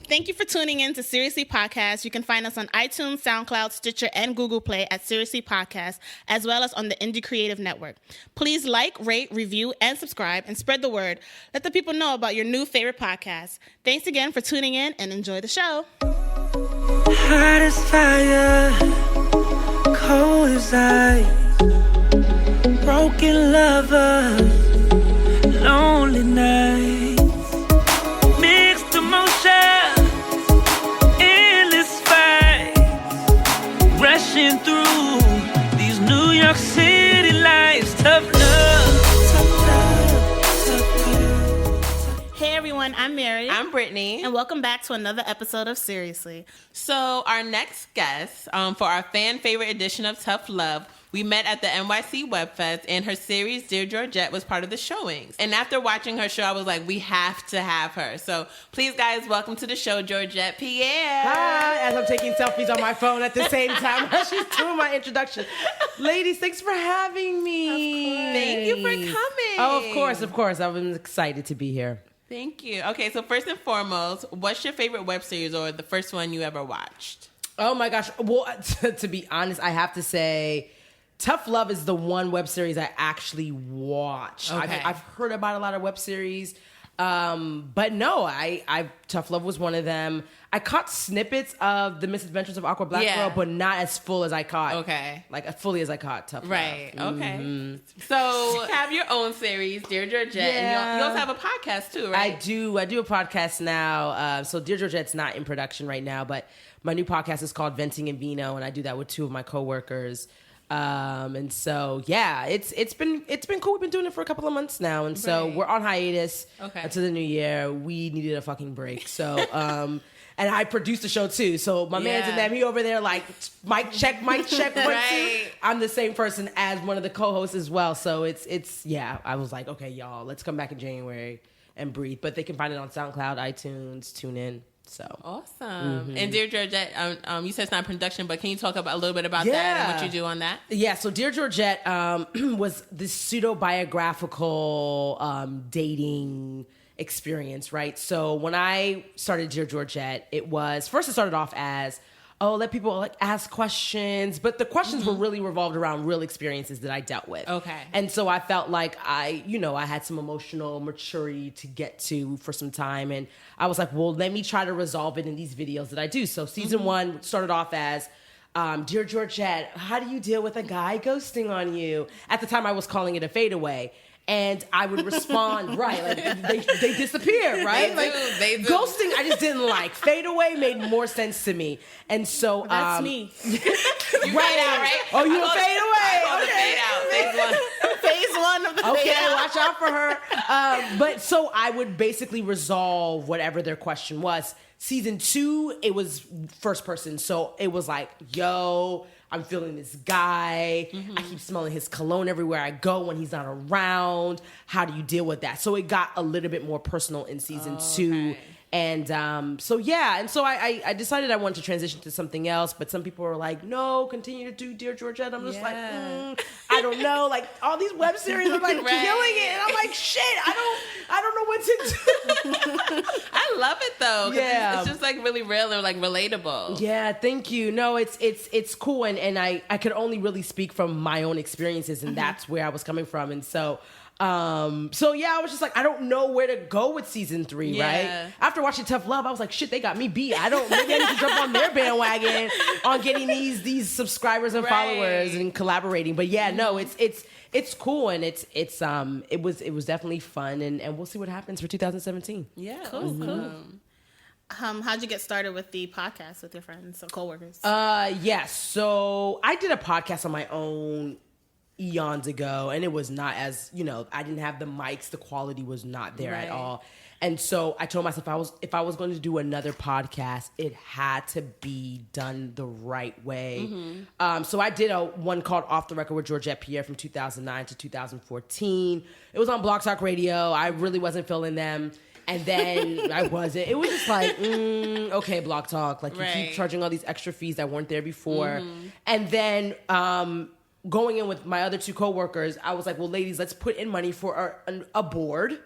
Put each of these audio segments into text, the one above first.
Thank you for tuning in to Seriously Podcast. You can find us on iTunes, SoundCloud, Stitcher, and Google Play at Seriously Podcast, as well as on the Indie Creative Network. Please like, rate, review, and subscribe, and spread the word. Let the people know about your new favorite podcast. Thanks again for tuning in, and enjoy the show. Hot as fire, cold as ice, broken lovers, lonely nights, mixed emotions, endless fights, rushing through these New York City lights. Tough love, tough love, tough love. Hey everyone, I'm Mary. I'm Brittany. And welcome back to another episode of Seriously. So our next guest for our fan favorite edition of Tough Love, we met at the NYC Web Fest, and her series, Dear Georgette, was part of the showings. And after watching her show, I was like, we have to have her. So please, guys, welcome to the show, Georgette Pierre. Hi, as I'm taking selfies on my phone at the same time as she's doing my introduction. Ladies, thanks for having me. Thank you for coming. Oh, of course. I'm excited to be here. Thank you. Okay, so first and foremost, what's your favorite web series or the first one you ever watched? Oh, my gosh. Well, to be honest, I have to say Tough Love is the one web series I actually watched. Okay. I've heard about a lot of web series, but no, Tough Love was one of them. I caught snippets of The Misadventures of Awkward Black Girl, but not as full as I caught. Okay. Like, as fully as I caught Tough Love. Right, okay. So you have your own series, Dear Georgette, and you also have a podcast too, right? I do a podcast now. So Dear Georgette's not in production right now, but my new podcast is called Venting and Vino, and I do that with two of my coworkers. And so yeah, it's been cool. We've been doing it for a couple of months now, and so we're on hiatus until the new year. We needed a fucking break, so and I produced the show too. So my man's in there, he over there like mic check, one, two. I'm the same person as one of the co-hosts as well. So it's yeah. I was like, okay, y'all, let's come back in January and breathe. But they can find it on SoundCloud, iTunes, TuneIn. So awesome. And Dear Georgette, you said it's not production, but can you talk about a little bit about that and what you do on that? Yeah, so Dear Georgette was this pseudo-biographical dating experience, right? So when I started Dear Georgette, it started off as, let people like ask questions, but the questions were really revolved around real experiences that I dealt with. Okay. And so I felt like I had some emotional maturity to get to for some time, and I was like, well, let me try to resolve it in these videos that I do. So season 1 started off as, Dear Georgette, how do you deal with a guy ghosting on you? At the time, I was calling it a fadeaway. And I would respond, right, like they disappear, right? They do. Ghosting, I just didn't like. Fade away made more sense to me. And so That's me. You fade out, right? Oh, you a fade away. Okay. Phase one of the Okay, fade out. watch out for her. But so I would basically resolve whatever their question was. Season 2, it was first person. So it was like, yo, I'm feeling this guy. I keep smelling his cologne everywhere I go when he's not around. How do you deal with that? So it got a little bit more personal in season 2. Okay. And so I decided I wanted to transition to something else, but some people were like, no, continue to do Dear Georgette. I'm just like, I don't know. Like all these web series are like killing it. And I'm like, shit, I don't know what to do. I love it though. Yeah. It's just like really real and like relatable. Yeah, thank you. No, it's cool, and I could only really speak from my own experiences, and that's where I was coming from. And so I was just like, I don't know where to go with season 3, right? After watching Tough Love, I was like, shit, they got me beat. Maybe I need to jump on their bandwagon on getting these subscribers and followers and collaborating. But yeah, no, it's cool, and it was definitely fun, and we'll see what happens for 2017. Yeah. Cool. How'd you get started with the podcast with your friends or coworkers? Yes. So I did a podcast on my own eons ago, and it was not as, I didn't have the mics, the quality was not there at all. And so I told myself if I was going to do another podcast, it had to be done the right way. So I did one called Off the Record with Georgette Pierre from 2009 to 2014. It was on Blog Talk Radio. I really wasn't feeling them. And then I wasn't. It was just like, okay, Blog Talk. Like, you keep charging all these extra fees that weren't there before. And then going in with my other two coworkers, I was like, well, ladies, let's put in money for a board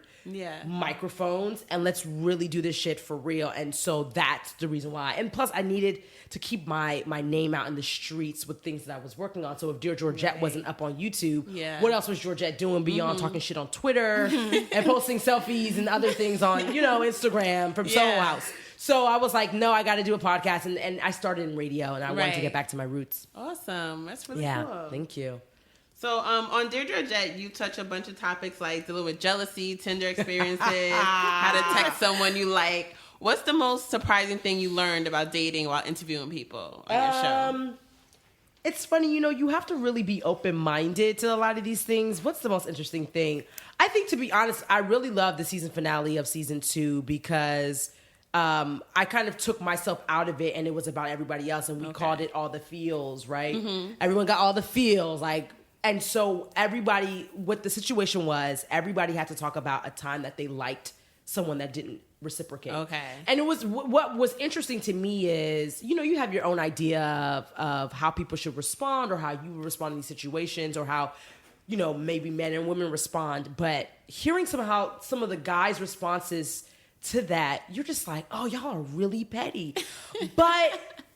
microphones and let's really do this shit for real. And so that's the reason why. And plus I needed to keep my name out in the streets with things that I was working on. So if Dear Georgette wasn't up on YouTube, what else was Georgette doing beyond talking shit on Twitter and posting selfies and other things on, Instagram from Soho House. So I was like, no, I got to do a podcast. And I started in radio and I wanted to get back to my roots. Awesome. That's really cool. Thank you. So on Dear Georgette, you touch a bunch of topics like dealing with jealousy, Tinder experiences, how to text someone you like. What's the most surprising thing you learned about dating while interviewing people on your show? It's funny, you have to really be open-minded to a lot of these things. What's the most interesting thing? I think, to be honest, I really love the season finale of season 2 because I kind of took myself out of it and it was about everybody else and we called it all the feels, right? Everyone got all the feels, and so everybody, what the situation was, everybody had to talk about a time that they liked someone that didn't reciprocate. Okay. And it was, what was interesting to me is, you have your own idea of how people should respond or how you respond in these situations or how, maybe men and women respond. But hearing some of the guys' responses to that, you're just like, oh, y'all are really petty.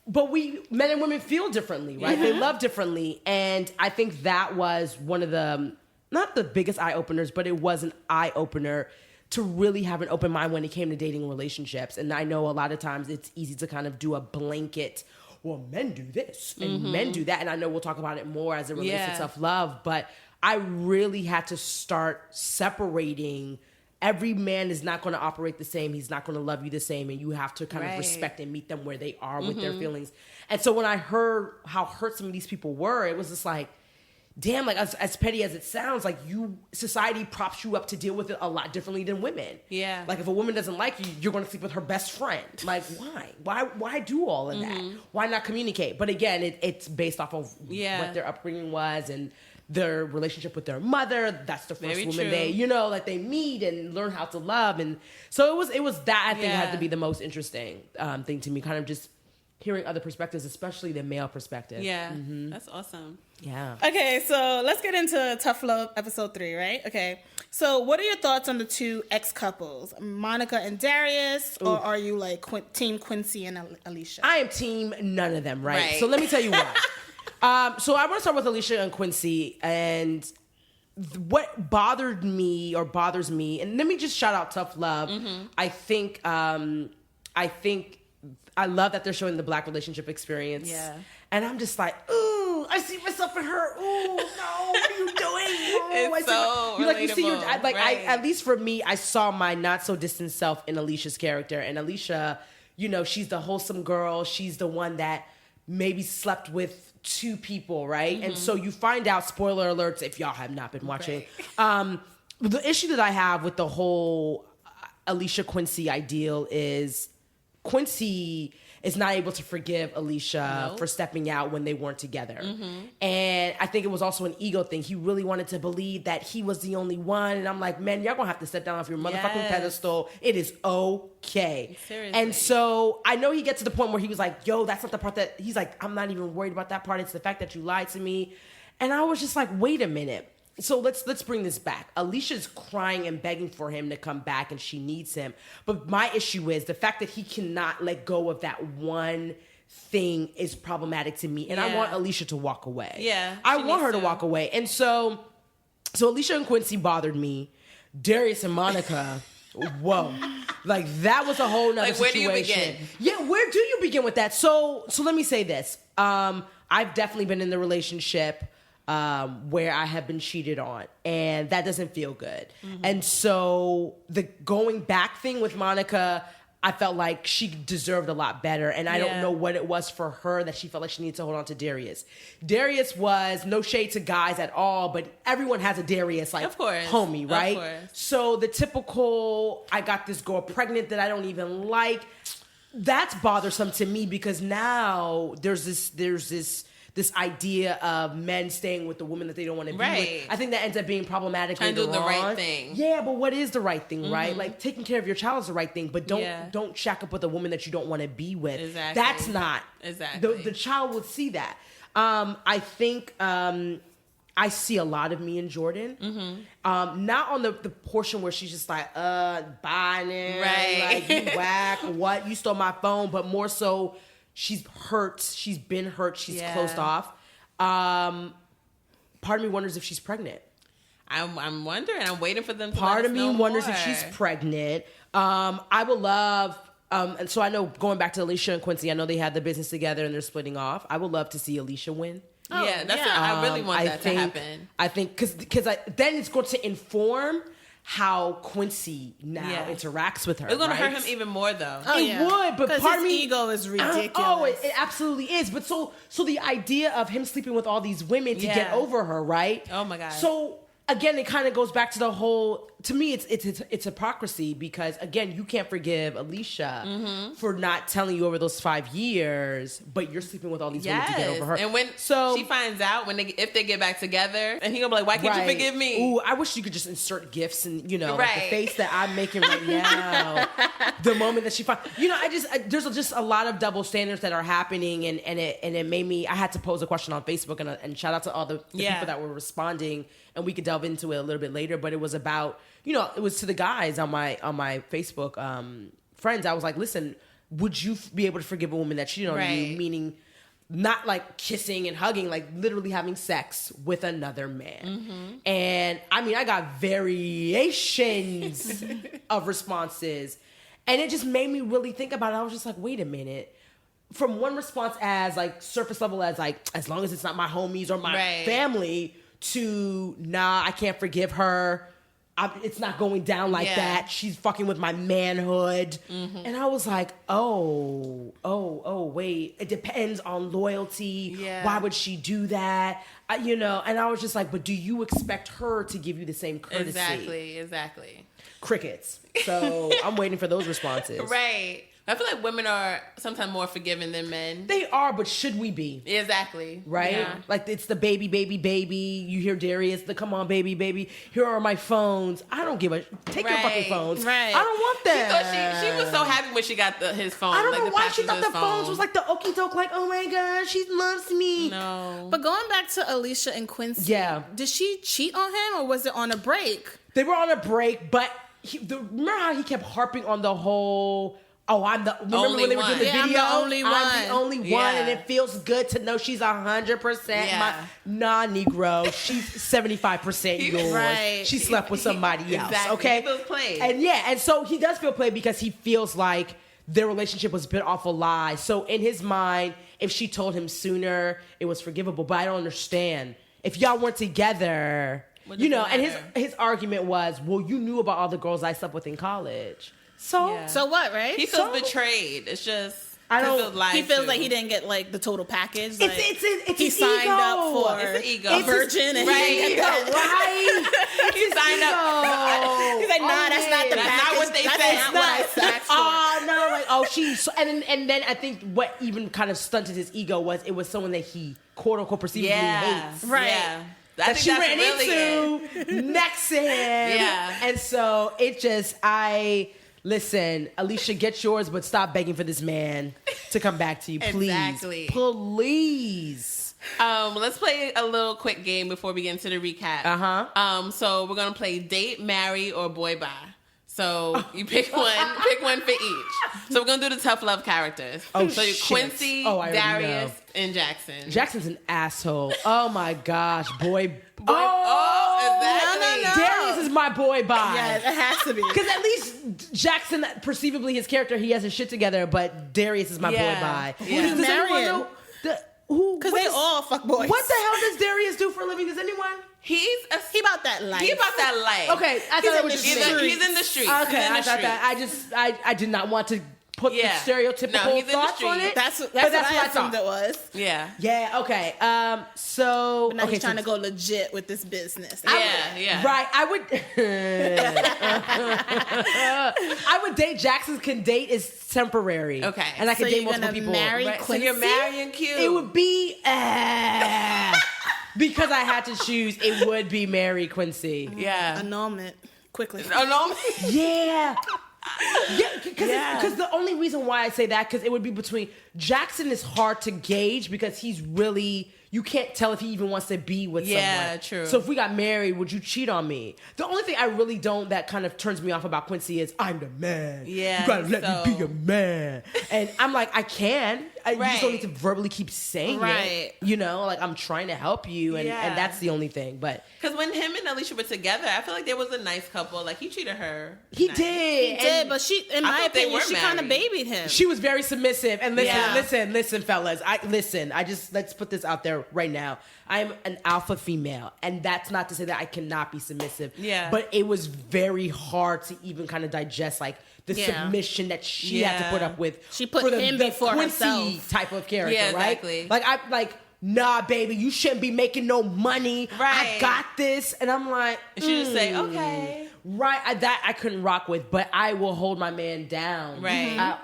But we, men and women, feel differently, right? They love differently. And I think that was one of the, not the biggest eye-openers, but it was an eye-opener to really have an open mind when it came to dating relationships. And I know a lot of times it's easy to kind of do a blanket, well, men do this and men do that. And I know we'll talk about it more as it relates to self-love. But I really had to start separating. Every man is not going to operate the same. He's not going to love you the same. And you have to kind of respect and meet them where they are with their feelings. And so when I heard how hurt some of these people were, it was just like, damn, like as petty as it sounds, like society props you up to deal with it a lot differently than women. Yeah. Like if a woman doesn't like you, you're going to sleep with her best friend. Like why do all of that? Why not communicate? But again, it's based off of what their upbringing was and their relationship with their mother. That's the first woman they, they meet and learn how to love. And so it was that I think had to be the most interesting thing to me, kind of just hearing other perspectives, especially the male perspective. Yeah, that's awesome. Yeah. Okay, so let's get into Tough Love episode 3, right? Okay. So what are your thoughts on the two ex-couples, Monica and Darius, or are you like team Quincy and Alicia? I am team none of them, right? So let me tell you why. So I want to start with Alicia and Quincy, and what bothers me, and let me just shout out Tough Love. I think I love that they're showing the Black relationship experience. Yeah. And I'm just like, ooh, I see myself in her. Ooh, no, what are you doing? It's so relatable. You see at least for me, I saw my not so distant self in Alicia's character. And Alicia, she's the wholesome girl. She's the one that maybe slept with 2 people, right? And so you find out, spoiler alerts, if y'all have not been watching. The issue that I have with the whole Alicia Quincy ideal is Quincy is not able to forgive Alicia for stepping out when they weren't together. And I think it was also an ego thing. He really wanted to believe that he was the only one. And I'm like, man, y'all gonna have to step down off your motherfucking pedestal. It is okay. Seriously. And so I know he gets to the point where he was like, yo, that's not the part that he's like, I'm not even worried about that part. It's the fact that you lied to me. And I was just like, wait a minute. So let's bring this back. Alicia's crying and begging for him to come back and she needs him. But my issue is the fact that he cannot let go of that one thing is problematic to me. And I want Alicia to walk away. Yeah. I want her to walk away. And so Alicia and Quincy bothered me. Darius and Monica, whoa. Like that was a whole nother situation. Where do you begin? Yeah, where do you begin with that? So let me say this. I've definitely been in the relationship where I have been cheated on, and that doesn't feel good. And so the going back thing with Monica, I felt like she deserved a lot better, and I don't know what it was for her that she felt like she needed to hold on to Darius. Darius was no shade to guys at all, but everyone has a Darius, like, of course, homie, right? Of course. So the typical, I got this girl pregnant that I don't even like, that's bothersome to me because now there's this idea of men staying with the woman that they don't want to be with. I think that ends up being problematic. Trying to do the right thing. Yeah, but what is the right thing, right? Like taking care of your child is the right thing, but don't shack up with a woman that you don't want to be with. Exactly. That's not. Exactly. The child will see that. I think I see a lot of me in Jordan. Not on the portion where she's just like, buying it, Right. like, you whack, what, you stole my phone, but more so, she's hurt, she's been hurt, she's closed off. Part of me wonders if she's pregnant. I'm wondering. I'm waiting for them to Part let of us me know wonders more. if she's pregnant. I would love, and so I know going back to Alicia and Quincy, I know they had the business together and they're splitting off. I would love to see Alicia win. Yeah, I really want that to happen. I think because then it's going to inform how Quincy now interacts with her. It's going to right? hurt him even more, though. It would, but part his of me ego is ridiculous. It absolutely is. But so the idea of him sleeping with all these women to get over her, right? Oh my God. So again, it kind of goes back to the whole. To me, it's hypocrisy because again, you can't forgive Alicia for not telling you over those 5 years, but you're sleeping with all these women to get over her. And when she finds out if they get back together, and he gonna be like, "Why can't you forgive me?" Ooh, I wish you could just insert gifts and like the face that I'm making right now. The moment that she finds, there's just a lot of double standards that are happening, and it made me. I had to pose a question on Facebook, and shout out to all the people that were responding, and we could delve into it a little bit later. But it was about. It was to the guys on my Facebook friends. I was like, listen, would you be able to forgive a woman that cheated on you? Meaning not like kissing and hugging, like literally having sex with another man. And I mean, I got variations of responses. And it just made me really think about it. I was just like, wait a minute. From one response as like surface level as like, as long as it's not my homies or my family, to nah, I can't forgive her. It's not going down like that. She's fucking with my manhood. And I was like, wait. It depends on loyalty. Why would she do that? And I was just like, but do you expect her to give you the same courtesy? Exactly. Crickets. So I'm waiting for those responses. Right. I feel like women are sometimes more forgiving than men. They are, but should we be? Exactly. Right? Yeah. Like, it's the baby. You hear Darius, the come on, baby. Here are my phones. I don't give a... Take your fucking phones. Right. I don't want them. She was so happy when she got his phone. I don't know why she thought the phone. phones was like the okie doke, like, oh my God, she loves me. No. But going back to Alicia and Quincy, did she cheat on him or was it on a break? They were on a break, but remember how he kept harping on the whole... remember when they were doing the video? I'm the only one. I'm the only one, and it feels good to know she's 100% my Negro. She's 75% yours. Right. She slept with somebody else. Exactly. Okay, He feels played. And so he does feel played because he feels like their relationship was built off a lie. So in his mind, if she told him sooner, it was forgivable. But I don't understand if y'all weren't together. And his argument was, well, you knew about all the girls I slept with in college. So what, right? He feels betrayed. It's just he feels like he didn't get like the total package. Like, it's he signed up for it's an ego. a virgin, and he signed up. He's like, nah, that's not the package. Not what they said. That's not what I signed for. And then I think what even kind of stunted his ego was it was someone that he quote unquote perceivably hates. Right. Yeah. That she ran into next to him. Yeah. And so it just, listen, Alicia, get yours, but stop begging for this man to come back to you, please. Exactly. Please. Let's play a little quick game before we get into the recap. So we're gonna play date, marry, or boy bye. So you pick one for each. So we're gonna do the tough love characters. So you're Quincy, Darius, and Jackson. Jackson's an asshole. Oh my gosh, boy. Exactly. No. Darius is my boy bye. Yeah, it has to be. Because at least Jackson, perceivably his character, he has his shit together, but Darius is my boy bye. Who does anyone know? Because they all fuck boys. What the hell does Darius do for a living? Does anyone? He about that life. He about that life. Okay, I thought it was just he's in the streets. Okay, I thought that. I did not want to put the stereotypical thoughts on it. That's what I assumed it was. Yeah. Yeah. Okay. So but now he's trying to go legit with this business. Yeah. Right. I would date Jackson's can date is temporary. Okay. And I can date multiple people. Marry So you're marrying Q. It would be because I had to choose. It would be Mary Quincy. Yeah. Annulment quickly. Annulment. Yeah. Because the only reason why I say that, because it would be between Jackson is hard to gauge because he's really, you can't tell if he even wants to be with someone. Yeah, true. So if we got married, would you cheat on me? The only thing I really don't that kind of turns me off about Quincy is I'm the man. Yeah, you gotta let me be a man. And I'm like, I can. You just don't need to verbally keep saying it. You know, like I'm trying to help you, and that's the only thing. But because when him and Alicia were together, I feel like there was a nice couple. Like he treated her. He nice. did, But she, in my opinion, she kind of babied him. She was very submissive. And listen, fellas. Let's put this out there right now. I'm an alpha female, and that's not to say that I cannot be submissive. Yeah. But it was very hard to even kind of digest like the submission that she had to put up with. She put for him before Quincy herself. type of character, Yeah, right? exactly. Like, nah, baby, you shouldn't be making no money. Right. I got this, and I'm like, She just say, okay. Right, that I couldn't rock with, but I will hold my man down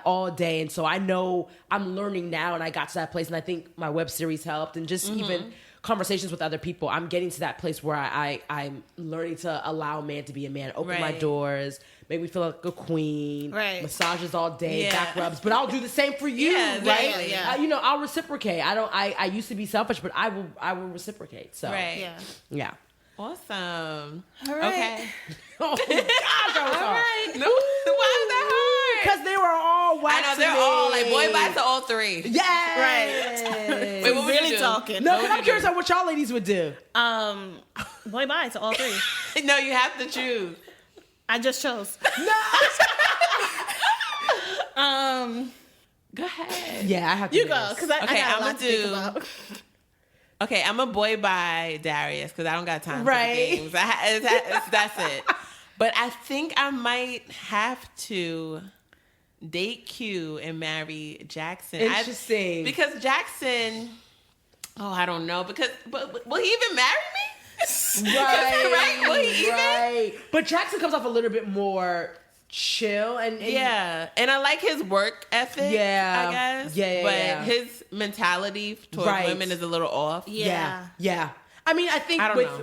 all day. And so I know I'm learning now, and I got to that place, and I think my web series helped, and just even conversations with other people. I'm getting to that place where I'm learning to allow a man to be a man, open my doors, make me feel like a queen, massages all day, back rubs, but I'll do the same for you, right? Yeah. I'll reciprocate. I used to be selfish, but I will reciprocate. So yeah. Awesome. All right. Okay. Oh gosh, that was hard. Right. No, why is that hard? Because they were all waxing. I know they're all like boy bites to all three. Yeah. Right. Wait, what would really you do? talking. No, because I'm curious on what y'all ladies would do. Boy, bye to all three. No, you have to choose. I just chose. Go ahead. Yeah, I have to. You go, because I got a lot to think about. Okay, I'm a boy by Darius because I don't got time for the games. That's it. But I think I might have to date Q and marry Jackson. Interesting. Because Jackson, I don't know. But will he even marry me? Right. Will he even? Right. But Jackson comes off a little bit more chill and and I like his work ethic. Yeah. I guess. Yeah. But his mentality towards women is a little off. Yeah. I mean, I think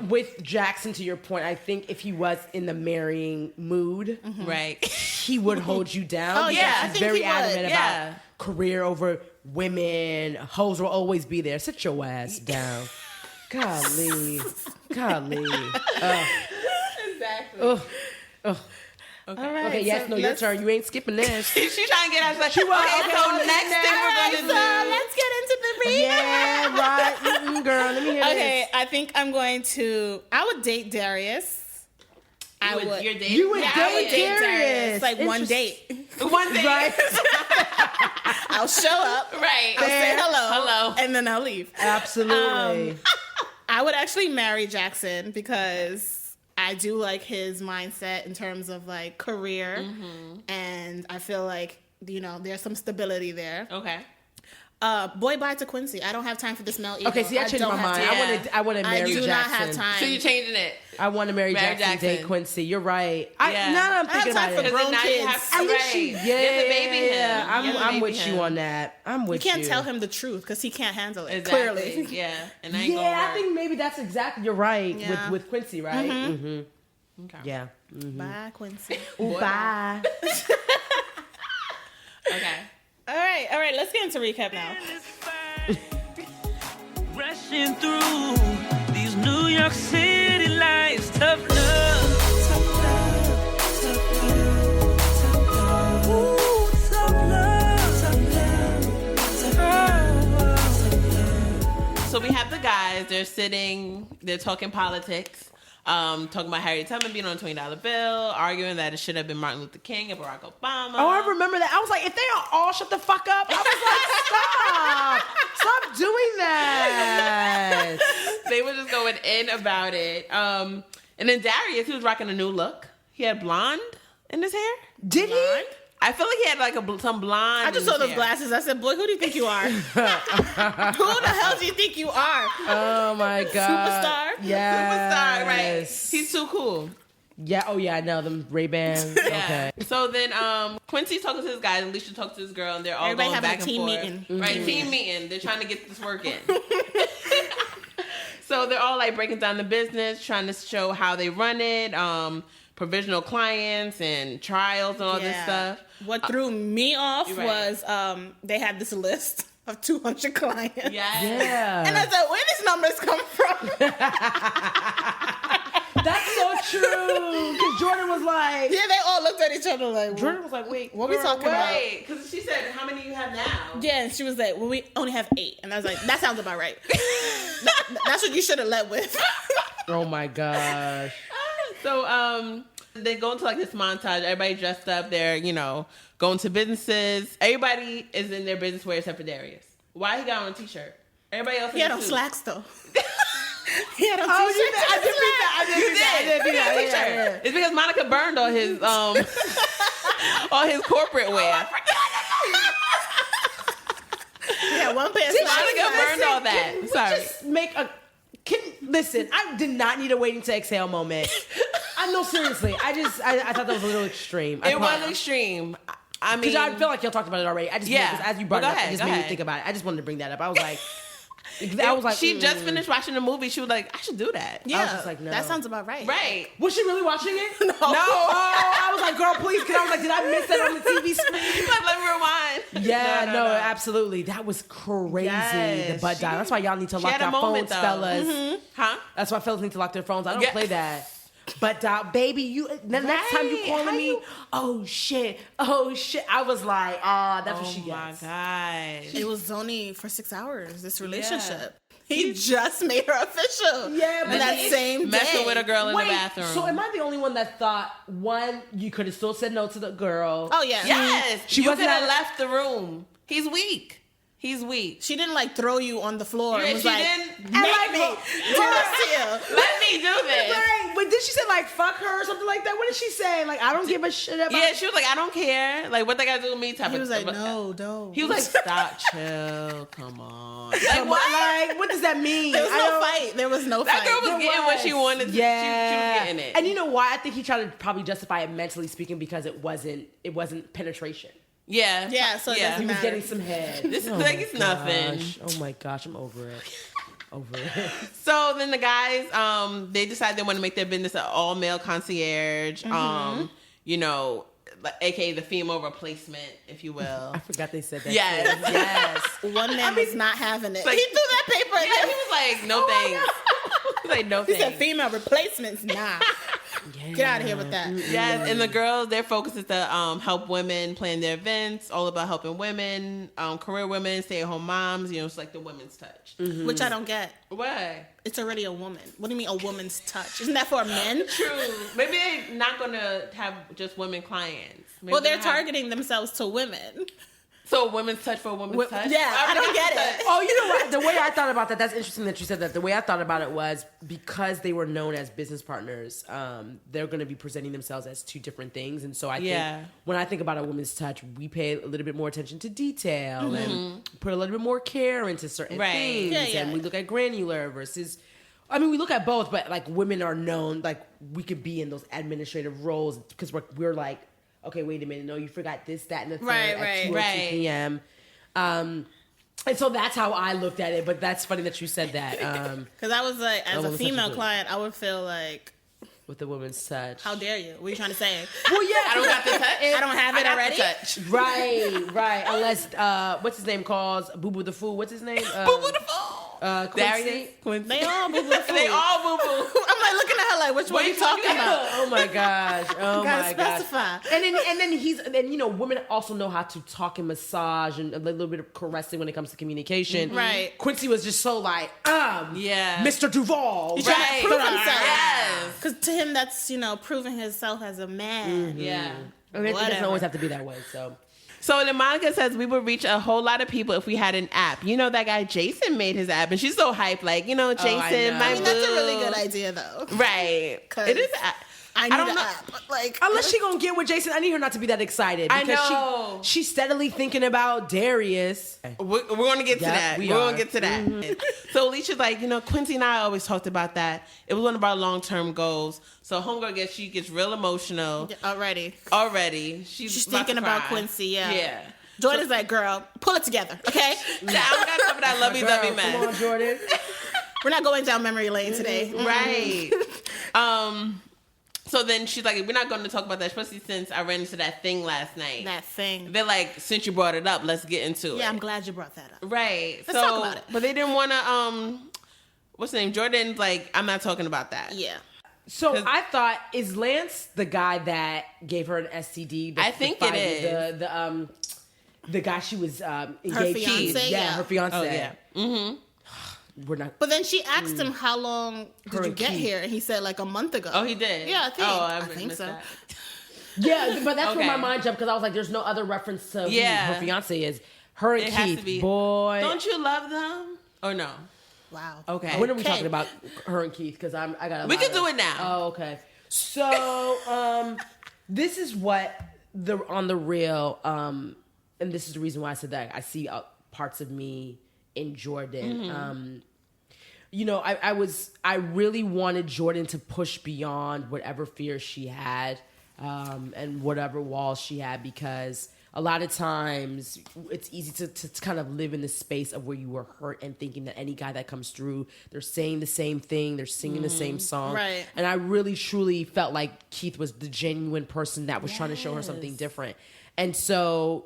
with Jackson, to your point, I think if he was in the marrying mood, right, he would hold you down. Oh yeah, I he's think very he adamant would. about career over women. Hoes will always be there. Sit your ass down. Golly. Exactly. Okay. All right. Okay, yes, your turn. You ain't skipping this. She's trying to get us like, She was. okay, so next thing we're going to do. Let's get into the recap. Yeah, right. Girl, let me hear Okay, this. I think I would date Darius. I would. You're dating? You would Yeah, date I would date Darius. Darius. Like one date. One thing. Right. I'll show up. Right. I'll say hello. Hello. And then I'll leave. Absolutely. I would actually marry Jackson because I do like his mindset in terms of like career, and I feel like there's some stability there. Okay. Boy, bye to Quincy. I don't have time for this male ego. Okay, see, I changed my mind. I want to marry Jackson. I do not have time. So you're changing it. I want to marry Jackson, date Quincy. You're right. Now that I'm thinking I have time about for it. grown Now you kids. have- At least right. she, You have to baby him. I'm with you on that. I'm with you. You can't tell him the truth because he can't handle it. Exactly. Clearly. Yeah. And I ain't gonna Yeah, I work. think maybe that's exactly. You're right with Quincy, right? Okay. Yeah. Bye, Quincy. Bye. Okay. All right. Let's get into recap now. Rushing through these New York City lights, tough love. Ooh, tough love. So we have the guys. They're sitting. They're talking politics. Talking about Harriet Tubman being on a $20 bill, arguing that it should have been Martin Luther King and Barack Obama. Oh, I remember that. I was like, if they all shut the fuck up, I was like, stop doing that. They were just going in about it. And then Darius, he was rocking a new look. He had blonde in his hair. Did he? I feel like he had like some blonde. I just saw those glasses. I said, boy, who do you think you are? Who the hell do you think you are? Oh my god. Superstar? Yeah. Superstar, right? He's too cool. Yeah. Oh yeah. I know them Ray-Bans. Yeah. Okay. So then Quincy's talking to his guy, and Alicia talks to his girl, and they're all Everybody going having back a and team forth. meeting. Right, team meeting. They're trying to get this work in. So they're all like breaking down the business, trying to show how they run it, provisional clients and trials and all this stuff. What threw me off You're right. was they had this list of 200 clients. Yes. Yeah. And I said, where these numbers come from? That's so true. Because Jordan was like, Yeah, they all looked at each other like, Jordan was like, wait, what we talking about? Right, because she said, how many you have now? Yeah, and she was like, well, we only have 8. And I was like, that sounds about right. That's what you should have led with. oh my gosh. So, they go into like this montage. Everybody dressed up. They're, you know, going to businesses. Everybody is in their business wear except for Darius. Why he got on a t-shirt? Everybody else He had in on suit. slacks, though. He had on Oh, t-shirts. I did read that. I did Yeah, t-shirt. It's because Monica burned all his all his corporate wear. Yeah, one pair of Monica slacks. burned all that. Can we Sorry. just make a... Listen, I did not need a waiting to exhale moment. I know, seriously. I thought that was a little extreme. It was extreme. I mean, Because I feel like y'all talked about it already. I just as you brought Well, it go up, ahead, it just go made me ahead. think about it. I just wanted to bring that up. I was like, she just finished watching the movie. She was like, I should do that. Yeah, I was just like, no. that sounds about right. Right. Was she really watching it? No. Oh, I was like, girl, please. Because I was like, did I miss that on the TV screen? Like, let me rewind. Yeah, no, absolutely. That was crazy. Yes, The butt she dial. That's why y'all need to lock had a your moment, phones, though. fellas. Huh? That's why fellas need to lock their phones. I don't Yeah. play that. But baby, the next time you Right. calling How me, you- oh shit. I was like, that's what she Oh my gets. gosh. It was only for 6 hours, this relationship. He just made her official. Yeah, but and that he- same day. Messing with a girl in Wait, the bathroom. so am I the only one that thought, one, you could have still said no to the girl? Oh, yeah. Yes. She You wasn't could have at- left the room. He's weak. He's weak. She didn't like throw you on the floor Yeah, and was she like, didn't. make like, me bro, do this here. Let me do this. Right. But then she said, like, fuck her or something like that. What did she say? Like, I don't give a shit about Yeah, she was like, I don't care. Like, what they got to do with me? Type He of was like, stuff. no, don't. He was like, stop, chill, come on. Like, Come on, what? like, what does that mean? There was I no don't- fight. There was no That fight. girl was There getting what she was. wanted. Yeah. She was getting it. And you know why? I think he tried to probably justify it mentally speaking because it wasn't penetration. Yeah. Yeah, so it He doesn't was matter. getting some head. This is like, it's nothing. Gosh. Oh my gosh, I'm over it. Over it. So then the guys, they decide they want to make their business an all male concierge. You know, aka the female replacement, if you will. I forgot they said that. Yes, too. yes. One man was not having it. like- He threw that paper at Yeah, them. he was like, no thanks. He was like, no He said thanks. female replacements. Nah. Get out of here with that. Yes, and the girls, their focus is to help women plan their events, all about helping women, career women, stay-at-home moms, you know, it's like the women's touch. Which I don't get. What? It's already a woman. What do you mean a woman's touch? Isn't that for men? True. Maybe they're not going to have just women clients. Maybe Well, they're they'll have- targeting themselves to women. So a women's touch for a woman's touch? Yeah, I don't get it. Oh, you know what? The way I thought about that, that's interesting that you said that. The way I thought about it was because they were known as business partners, they're going to be presenting themselves as two different things. And so I think when I think about a woman's touch, we pay a little bit more attention to detail and put a little bit more care into certain things. Yeah, yeah. And we look at granular versus... I mean, we look at both, but like women are known, like we could be in those administrative roles because we're like, okay, wait a minute. No, you forgot this, that, and the third at 2 or 2 p.m. And so that's how I looked at it. But that's funny that you said that. Because I was like, as a woman's touch female is client, I would feel like, with the woman's touch. how dare you? What are you trying to say? Well, yeah. I don't got the touch. I don't have it got the already? touch. Right. Unless, what's his name calls? Boo Boo the Fool. What's his name? Boo boo the phone. Quincy? Quincy. They all boo boo. They all boo boo. I'm like looking at her like, which one are you Which one you talking about? Oh my gosh. Oh Gotta my gosh. specify. And then you know, women also know how to talk and massage and a little bit of caressing when it comes to communication. Right. Quincy was just so like, Yeah. Mr. Duval. He's trying Right. to prove himself. Yes. Because to him, that's, proving himself as a man. Yeah. And it doesn't Whatever. always have to be that way. So So then Monica says we would reach a whole lot of people if we had an app. You know, that guy Jason made his app, and she's so hyped. Like, Jason, know. my I mean, that's a really boo. good idea, though. Right. 'Cause It is. I need don't an know. app. Like, unless she gonna get with Jason, I need her not to be that excited. I Because know. she's steadily thinking about Darius. We're going to get to Yep, that. we We're are. going to get to that. So Alicia's like, Quincy and I always talked about that. It was one of our long-term goals. So homegirl she gets real emotional already. already. She's about thinking to about cry. Quincy, yeah. Yeah. Jordan's like, girl, pull it together, okay? I don't got some of that lovey-dovey Girl, mess. come on, Jordan. We're not going down memory lane today. Right. So then she's like, we're not going to talk about that, especially since I ran into that thing last night. That thing. They're like, since you brought it up, let's get into it. Yeah, I'm glad you brought that up. Right. Let's talk about it. But they didn't want to, what's the name? Jordan's like, I'm not talking about that. Yeah. So I thought, is Lance the guy that gave her an STD? I think it is. The guy she was engaged Her to. fiance? Yeah, Yeah. her fiance. Oh, yeah. Mm-hmm. We're not. But then she asked him, how long did Her you and get Keith. here? And he said, like, a month ago. Oh, he did? Yeah, I think. Oh, I think missed so. that. Yeah, but that's where Okay. my mind jumped, because I was like, there's no other reference to who Yeah. her fiance is. Her and It has Keith, to be. boy. Don't you love them? Or no? Wow. Okay. When are we Okay. talking about her and Keith? Because I got. We can do it now. Oh, okay. So, this is what on the real, and this is the reason why I said that. I see parts of me in Jordan. Mm-hmm. You know, I really wanted Jordan to push beyond whatever fears she had, and whatever walls she had, because a lot of times it's easy to kind of live in the space of where you were hurt and thinking that any guy that comes through, they're saying the same thing, they're singing the same song. Right. And I really, truly felt like Keith was the genuine person that was trying to show her something different. And so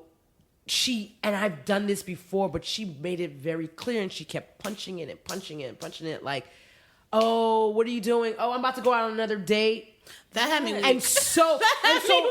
and I've done this before, but she made it very clear, and she kept punching it and punching it and punching it, like, oh, what are you doing? Oh, I'm about to go out on another date. That had me weak. And so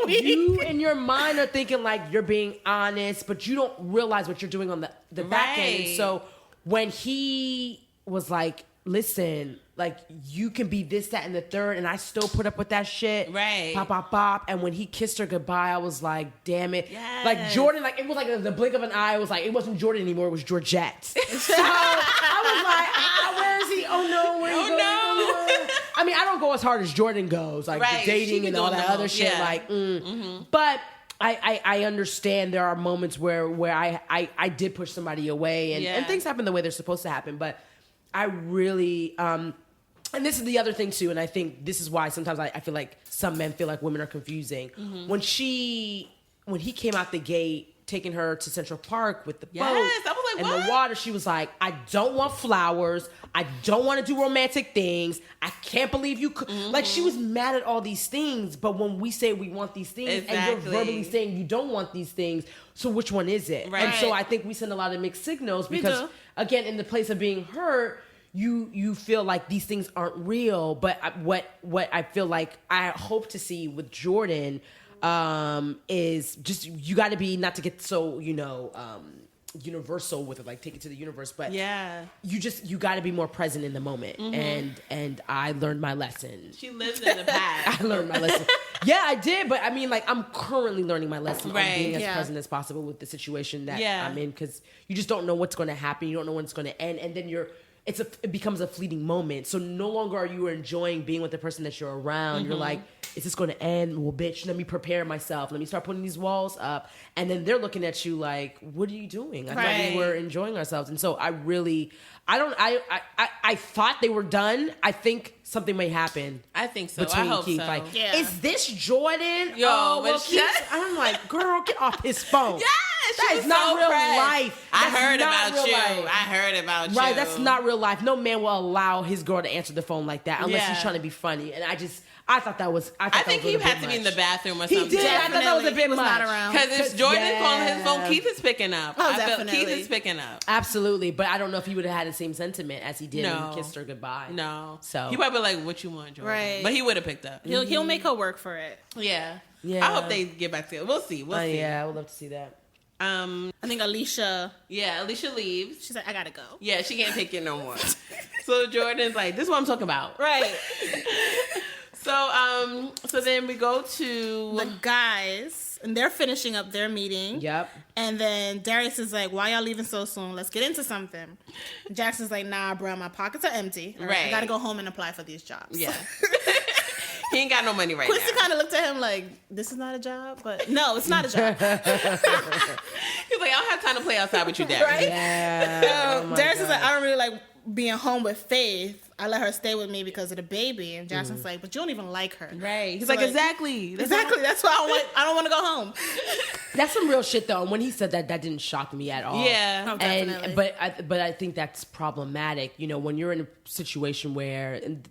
weak. you in your mind are thinking like you're being honest, but you don't realize what you're doing on the back end. And Right. so when he was like, listen, like, you can be this, that, and the third, and I still put up with that shit. Right. Pop, pop, pop. And when he kissed her goodbye, I was like, damn it. Yes. Like, Jordan, like, it was like the blink of an eye. It was like, it wasn't Jordan anymore. It was Georgette. So I was like, where is he? Oh, no. Where is he going? no. I mean, I don't go as hard as Jordan goes, like Right. the She dating be and all doing that the other most, shit. yeah. Like, but I understand there are moments where I did push somebody away, and, Yeah. and things happen the way they're supposed to happen. But I really, and this is the other thing too, and I think this is why sometimes I feel like some men feel like women are confusing. When he came out the gate, taking her to Central Park with the boat I was like, and what? the water, she was like, I don't want flowers. I don't want to do romantic things. I can't believe you could. Like, she was mad at all these things, but when we say we want these things, and Exactly. you're verbally saying you don't want these things, so which one is it? Right. And so I think we send a lot of mixed signals, because do. again, in the place of being hurt, you feel like these things aren't real. But what I feel like I hope to see with Jordan is just, you got to be, not to get so universal with it, like take it to the universe, but Yeah. you got to be more present in the moment. And I learned my lesson. She lives in the past. I learned my lesson. Yeah, I did, but I mean, like, I'm currently learning my lesson on Right. being as Yeah. present as possible with the situation that Yeah. I'm in, because you just don't know what's going to happen. You don't know when it's going to end, and then it becomes a fleeting moment. So no longer are you enjoying being with the person that you're around. You're like, is this going to end? Well, bitch, let me prepare myself. Let me start putting these walls up. And then they're looking at you like, what are you doing? I thought Right. we were enjoying ourselves. And so I thought they were done. I think something may happen I think so. between I hope Keith. so. Like, Yeah. is this Jordan? Yo, oh, well, but Keith. shut- I'm like, girl, get off his phone. Yes, That she is was not so real pressed. life. I That's heard not about real you. life. I heard about you. Right, that's not real life. No man will allow his girl to answer the phone like that unless Yeah. he's trying to be funny. And I thought that was. I think he had to be in the bathroom or He something. did. I thought that was a Definitely. bit He was much. not around. Because if Jordan Yeah. calling his phone, Keith is picking up. Oh, I feel definitely. Keith is picking up. Absolutely, but I don't know if he would have had the same sentiment as he did when No. he kissed her goodbye. No. So- he probably like, what you want, Jordan? Right. But he would have picked up. He'll make her work for it. Yeah. Yeah. I hope they get back together. We'll see. We'll see. Yeah, I would love to see that. I think Alicia, Yeah, Alicia leaves. she's like, I gotta go. Yeah, she can't take it no more. So Jordan's like, this is what I'm talking about. Right. So then we go to The guys, and they're finishing up their meeting. Yep. And then Darius is like, why y'all leaving so soon? Let's get into something. Jackson's like, nah, bro, my pockets are empty. All Right. I gotta go home and apply for these jobs. Yeah. He ain't got no money right Quincy now. kind of looked at him like, this is not a job? But no, it's not a job. He's like, I don't have time to play outside with you, Dad. Right? Yeah. Oh my Darius is God. like, I don't really like being home with Faith. I let her stay with me because of the baby. And Jackson's like, but you don't even like her. Right. He's So, like, exactly. Exactly. That's why I don't want to go home. That's some real shit, though. And when he said that didn't shock me at all. Yeah. Oh, definitely. But I think that's problematic. You know, when you're in a situation where, and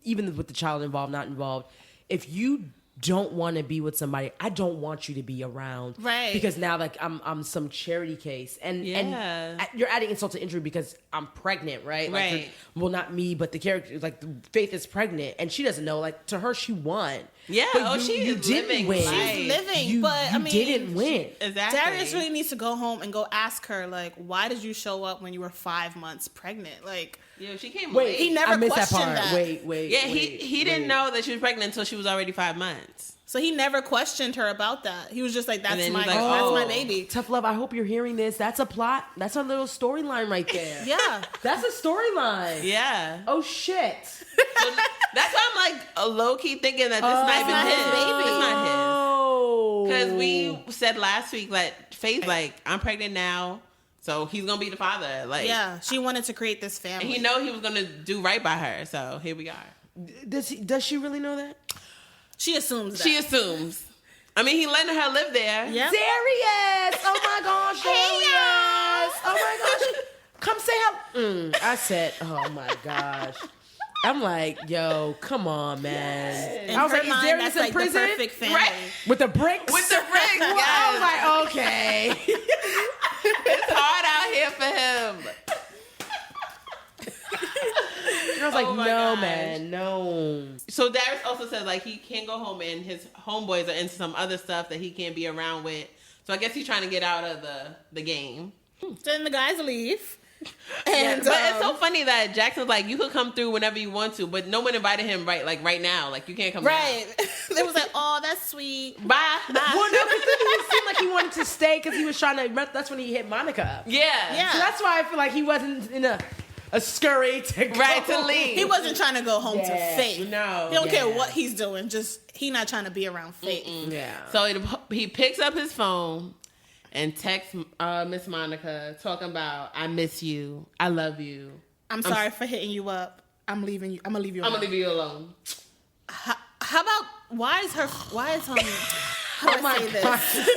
even with the child involved, not involved, if you don't want to be with somebody, I don't want you to be around, right? Because now, like, I'm some charity case, and you're adding insult to injury because I'm pregnant, right? Like, well, not me, but the character, like, Faith is pregnant, and she doesn't know. Like, to her, she won. Yeah, but you didn't win. She's living, but I mean, didn't win. Exactly. Darius really needs to go home and go ask her, like, why did you show up when you were 5 months pregnant? Like, yeah, she came wait, late. he never I missed questioned that part. that. Wait. Yeah, he didn't know that she was pregnant until she was already 5 months. So he never questioned her about that. He was just like, that's my that's my baby. Tough Love, I hope you're hearing this. That's a plot. That's a little storyline right there. Yeah. That's a storyline. Yeah. Oh, shit. So that's why I'm like low-key thinking that this not even his baby. It's not his. Oh. Because we said last week that Faith, like, I'm pregnant now, so he's going to be the father. Like, yeah, she wanted to create this family. And he know he was going to do right by her, so here we are. Does she really know that? She assumes that. She assumes. I mean, he letting her live there. Yeah. Darius! Oh my gosh, Darius! Oh my gosh. Come say hello. I said, oh my gosh. I'm like, yo, come on, man. In I was her like, is mind, Darius that's in like prison? the perfect family. Right. With the bricks? With the bricks, I was like, okay. It's hard out here for him. And I was like, Oh my no, gosh. man, no. So Darius also said, like, he can't go home and his homeboys are into some other stuff that he can't be around with. So I guess he's trying to get out of the game. Then the guys leave. And but it's so funny that Jackson's like, you could come through whenever you want to, but no one invited him right now. Like, you can't come right. It was like, oh, that's sweet. Bye. Well, no, because it seemed like he wanted to stay because he was trying to. That's when he hit Monica up. Yeah. So that's why I feel like he wasn't in a scurry to go. Right, to leave. He wasn't trying to go home to Faith. No. He don't care what he's doing. Just he not trying to be around Faith. Yeah. So he picks up his phone and texts Miss Monica talking about, I miss you. I love you. I'm sorry for hitting you up. I'm leaving you. I'm gonna leave you alone. I'm going to leave you alone. How about why is how do I say this?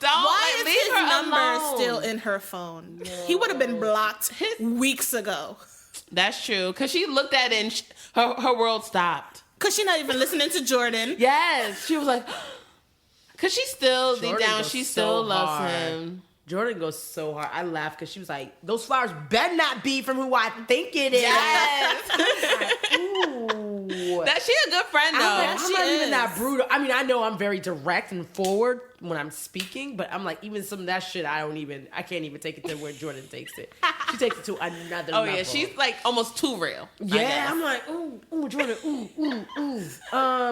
Don't Why is leave his her number alone. still in her phone? He would have been blocked weeks ago. That's true. Because she looked at it and her world stopped. Cause she's not even listening to Jordan. Yes. She was like, because she still, deep Jordan down, goes she so still loves hard. him. Jordan goes so hard. I laughed because she was like, those flowers better not be from who I think it is. Yes. Ooh. That she a good friend, though. I'm she not even is. that brutal. I mean, I know I'm very direct and forward when I'm speaking, but I'm like, even some of that shit, I can't even take it to where Jordan takes it. She takes it to another Oh, level. yeah. She's like almost too real. I Yeah, guess. I'm like, ooh, Jordan, ooh.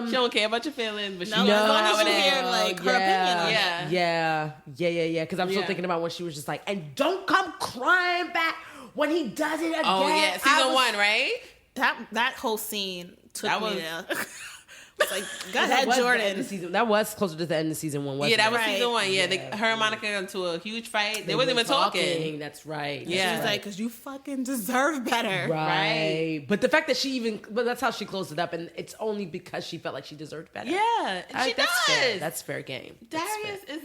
She don't care about your feelings, but she No, knows as long how as it you is. hear like her opinion on it. Yeah. Because I'm still Yeah. thinking about when she was just like, and don't come crying back when he does it again. Oh, yeah. I Season was- 1, right? That whole scene took That me was- there. It's like, go That ahead, was the end Jordan. of season. That was closer to the end of season 1, wasn't Yeah, that it? was Right. season 1. Yeah, Yeah. her and Monica got into a huge fight. They wasn't were even talking. That's right. Yeah. She's like, because you fucking deserve better. Right. But the fact that but that's how she closed it up, and it's only because she felt like she deserved better. Yeah, she That's does. fair. That's fair game. That's Darius fair.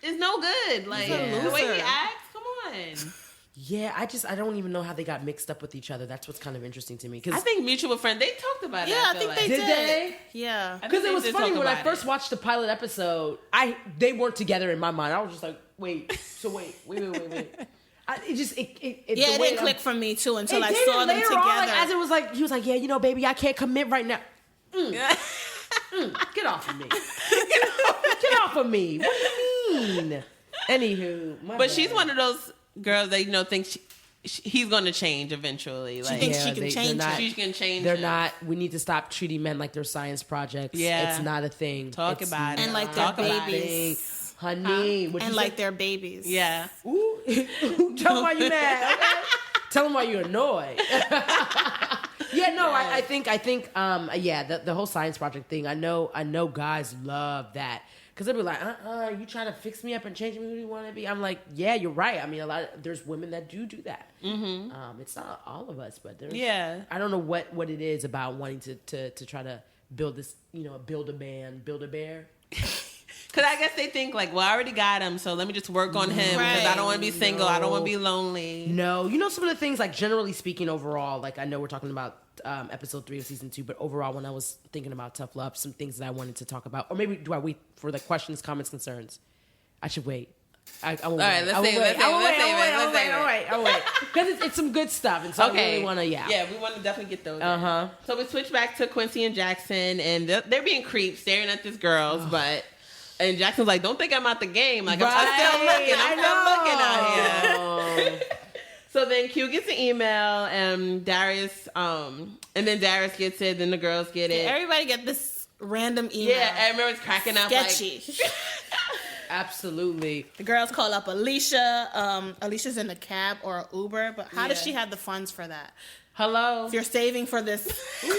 is no good. Like, He's a the way he loser. acts, come on. Yeah, I don't even know how they got mixed up with each other. That's what's kind of interesting to me. I think mutual friend, they talked about it. Yeah, I feel think like. they Did did. they? Yeah. I think Because they it was did funny talk when I about first it. watched the pilot episode. They weren't together in my mind. I was just like, wait. So wait. It Yeah, it didn't click for me too until I saw them later together. on, like, as it was like, he was like, yeah, baby, I can't commit right now. Get off of me. Get off of me. What do you mean? Anywho, But she's one of those girls that thinks he's going to change eventually. Like, thinks she can they're change not- she can change. They're him. not. We need to stop treating men like they're science projects. Yeah. It's not a thing. Talk It's about it. And like Talk their about it. babies. honey. What'd And you like say? their babies. Yeah. Ooh. Tell them why you mad. Okay? Tell them why you're annoyed. Yeah, no, I think, the whole science project thing. I know, guys love that because they'll be like, you trying to fix me up and change me who you want to be. I'm like, yeah, you're right. I mean, there's women that do that. Mm-hmm. It's not all of us, but there's. Yeah. I don't know what it is about wanting to try to build this, build a man, build a bear. Because I guess they think like, well, I already got him, so let me just work on him because I don't want to be single. I don't want to be lonely. No, some of the things, like generally speaking, overall, like I know we're talking about episode 3 of season 2, but overall, when I was thinking about tough love, some things that I wanted to talk about, or maybe do I wait for the questions, comments, concerns? I should wait. I won't all right, wait. let's save it. I'll wait. Because it's some good stuff, and so I really want to, Yeah, we want to definitely get those. So we switch back to Quincy and Jackson, and they're being creeps, staring at this girl's butt. And Jackson's like, don't think I'm out the game. Like, I'm still looking. I'm still looking out here. So then Q gets an email, and Darius, and then Darius gets it, then the girls get it. Everybody get this random email. Yeah, everyone's cracking up. Sketchy. Like, Absolutely. The girls call up Alicia. Alicia's in a cab or an Uber, but how does she have the funds for that? hello? If you're saving for this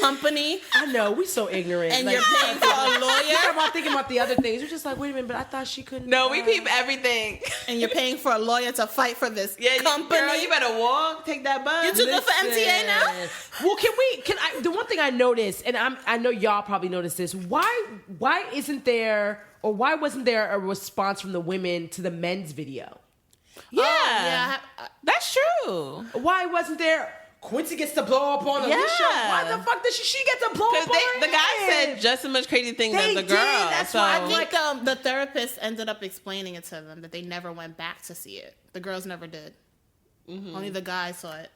company, I know, we so ignorant. and like, you're paying for a lawyer, You're about thinking about the other things. You're just like, wait a minute, but I thought she couldn't. No, we peep everything. and you're paying for a lawyer to fight for this company. Girl, you better walk, take that bus. You too good for MTA now? Well, the one thing I noticed, and I know y'all probably noticed this, why isn't there, or why wasn't there a response from the women to the men's video? Yeah, that's true. Why wasn't there? Quincy gets to blow up on Alicia. Why the fuck does she get to blow up on her the guy head? said just as much crazy things as They the girl. did, that's so why I think the therapist ended up explaining it to them that they never went back to see it. The girls never did. Mm-hmm. Only the guys saw it.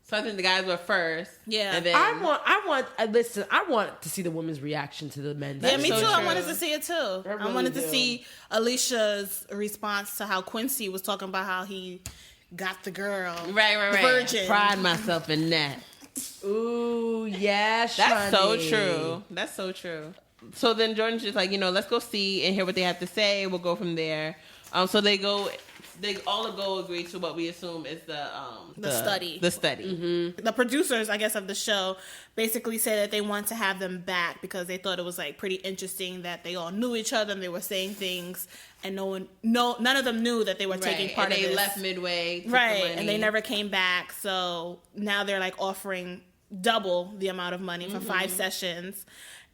So I think the guys were first. Yeah. And then I want to see the women's reaction to the men's. Yeah, me so too. true. I wanted to see it too. I really wanted to do. see Alicia's response to how Quincy was talking about how he got the girl. right. The virgin. Pride myself in that. Ooh, yeah, That's so Shani. true. That's so true. So then Jordan's just like, let's go see and hear what they have to say. We'll go from there. So they all agree to what we assume is the study. The study. Mm-hmm. The producers, I guess, of the show basically said that they want to have them back because they thought it was like pretty interesting that they all knew each other and they were saying things and none of them knew that they were taking part and of they this. left midway. Took Right, the money. and they never came back. So now they're like offering double the amount of money for 5 sessions.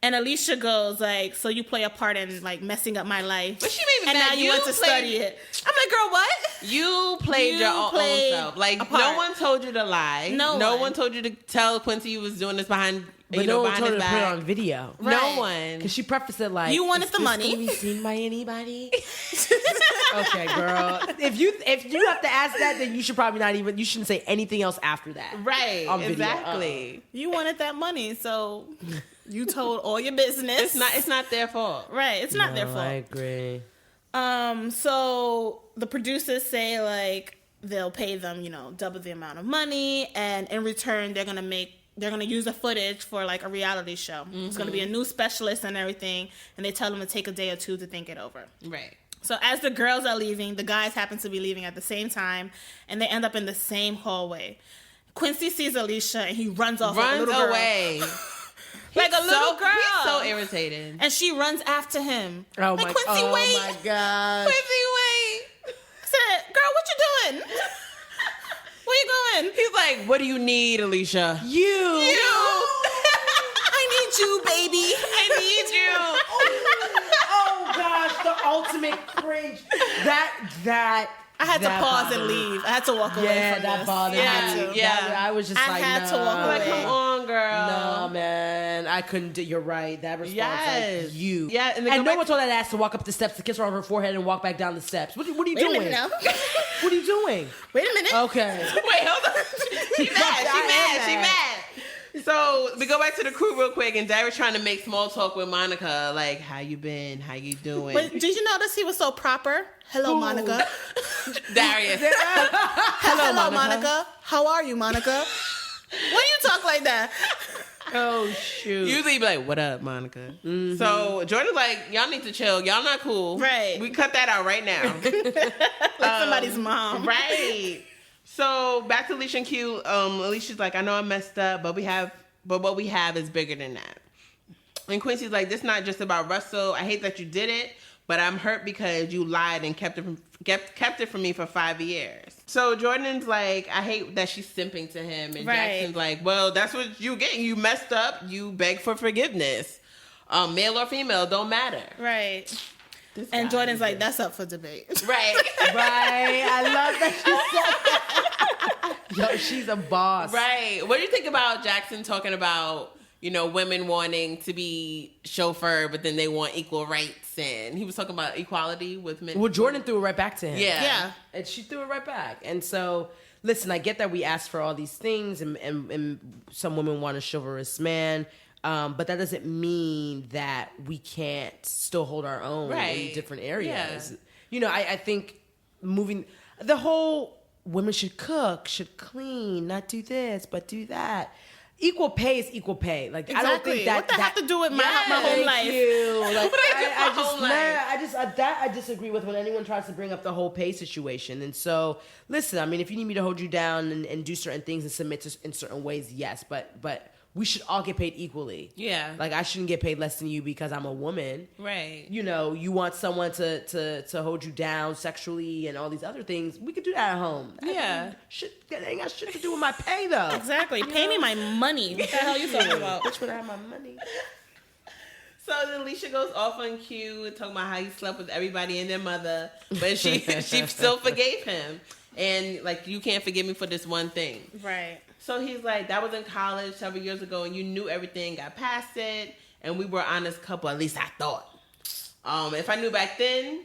And Alicia goes like, so you play a part in like messing up my life. But she made me and mad. now you want to study it. I'm like, girl, what? You played your own self. Like, a part. no one told you to lie. No one told you to tell Quincy you was doing this behind, But no one behind told her his to put it back. on video. Right. No one. Because she prefaced it like, You wanted "Is the this money." gonna be seen by anybody? Okay, girl. If you have to ask that, then you should probably you shouldn't say anything else after that. Right. On video. Exactly. You wanted that money, so you told all your business. It's not their fault. Right, it's not their fault. I agree. So the producers say like they'll pay them, double the amount of money, and in return they're gonna use the footage for like a reality show. Mm-hmm. It's gonna be a new specialist and everything, and they tell them to take a day or two to think it over. Right. So as the girls are leaving, the guys happen to be leaving at the same time, and they end up in the same hallway. Quincy sees Alicia and he runs off like a little girl. away. Like a little girl. He's so irritated. And she runs after him. Oh like, my, Quincy, wait. my God. Quincy, wait. I said, girl, what you doing? Where you going? He's like, what do you need, Alicia? You. I need you, baby. I need you. Oh gosh, the ultimate cringe. That I had to that pause bothered and me. leave. I had to walk away Yeah, from that this. bothered Yeah. me. Yeah. I was just I like, had to no. walk away. Like, come on, girl. No, man, I couldn't do. You're right. That response, Yes. like you. Yeah, and they and go no back- one told that ass to walk up the steps to kiss her on her forehead and walk back down the steps. What are you Wait a doing? minute now. What are you doing? Wait a minute. Okay. Wait, hold on. She mad. So we go back to the crew real quick, and Darius trying to make small talk with Monica, like, how you been? How you doing? But did you notice he was so proper? Hello, Who? Monica. Darius. Hello, Monica. How are you, Monica? Why do you talk like that? Oh shoot. Usually he'd be like, what up, Monica? Mm-hmm. So Jordan's like, y'all need to chill. Y'all not cool. Right. We cut that out right now. Like somebody's mom. Right. So back to Alicia and Q. Alicia's like, I know I messed up, but what we have is bigger than that. And Quincy's like, this is not just about Russell. I hate that you did it, but I'm hurt because you lied and kept it from me for 5 years. So Jordan's like, I hate that she's simping to him, and Right. Jackson's like, well, that's what you get. You messed up. You beg for forgiveness. Male or female, don't matter. Right. And Jordan's like, that's up for debate. Right. Right. I love that she said that. Yo, she's a boss. Right. What do you think about Jackson talking about, women wanting to be chauffeured, but then they want equal rights? And he was talking about equality with men. Well, Jordan threw it right back to him. Yeah. And she threw it right back. And so, listen, I get that we asked for all these things and some women want a chivalrous man. But that doesn't mean that we can't still hold our own in different areas. Yeah. I think moving the whole women should cook, should clean, not do this, but do that. Equal pay is equal pay. Like Exactly. I don't think that what that have to do with my whole thank life? You. Like, I I disagree with when anyone tries to bring up the whole pay situation. And so, listen, I mean, if you need me to hold you down and do certain things and submit to in certain ways, yes, but we should all get paid equally. Yeah. Like I shouldn't get paid less than you because I'm a woman. Right. You want someone to hold you down sexually and all these other things. We could do that at home. That ain't got shit to do with my pay though. Exactly. Pay me my money. What the hell you talking about? Bitch, when I have my money. So then Alicia goes off on Q and talking about how he slept with everybody and their mother, but she still forgave him. And like, you can't forgive me for this one thing. Right. So he's like, that was in college several years ago, and you knew everything, got past it, and we were an honest couple. At least I thought. If I knew back in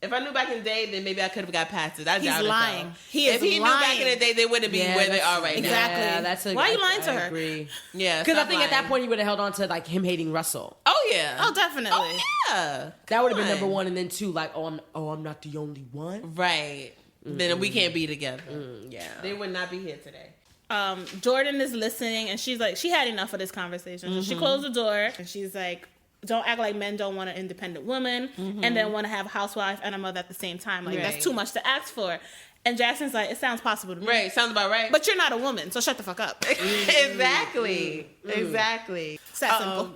the day, then maybe I could have got past it. I doubt it, lying. though. If he knew back in the day, they wouldn't be where they are right exactly. now. Why are you lying to her? Agree. Yeah, because I think at that point he would have held on to like him hating Russell. Oh yeah. Oh, definitely. Oh yeah. That would have been number one, and then two, like, I'm not the only one. Right. Then we can't be together. Yeah. They would not be here today. Jordan is listening, and she's like, she had enough of this conversation. So she closed the door, and she's like, don't act like men don't want an independent woman and then want to have a housewife and a mother at the same time. Like, that's too much to ask for. And Jackson's like, it sounds possible to me. Right, sounds about right. But you're not a woman, so shut the fuck up. Exactly. Exactly. It's that simple.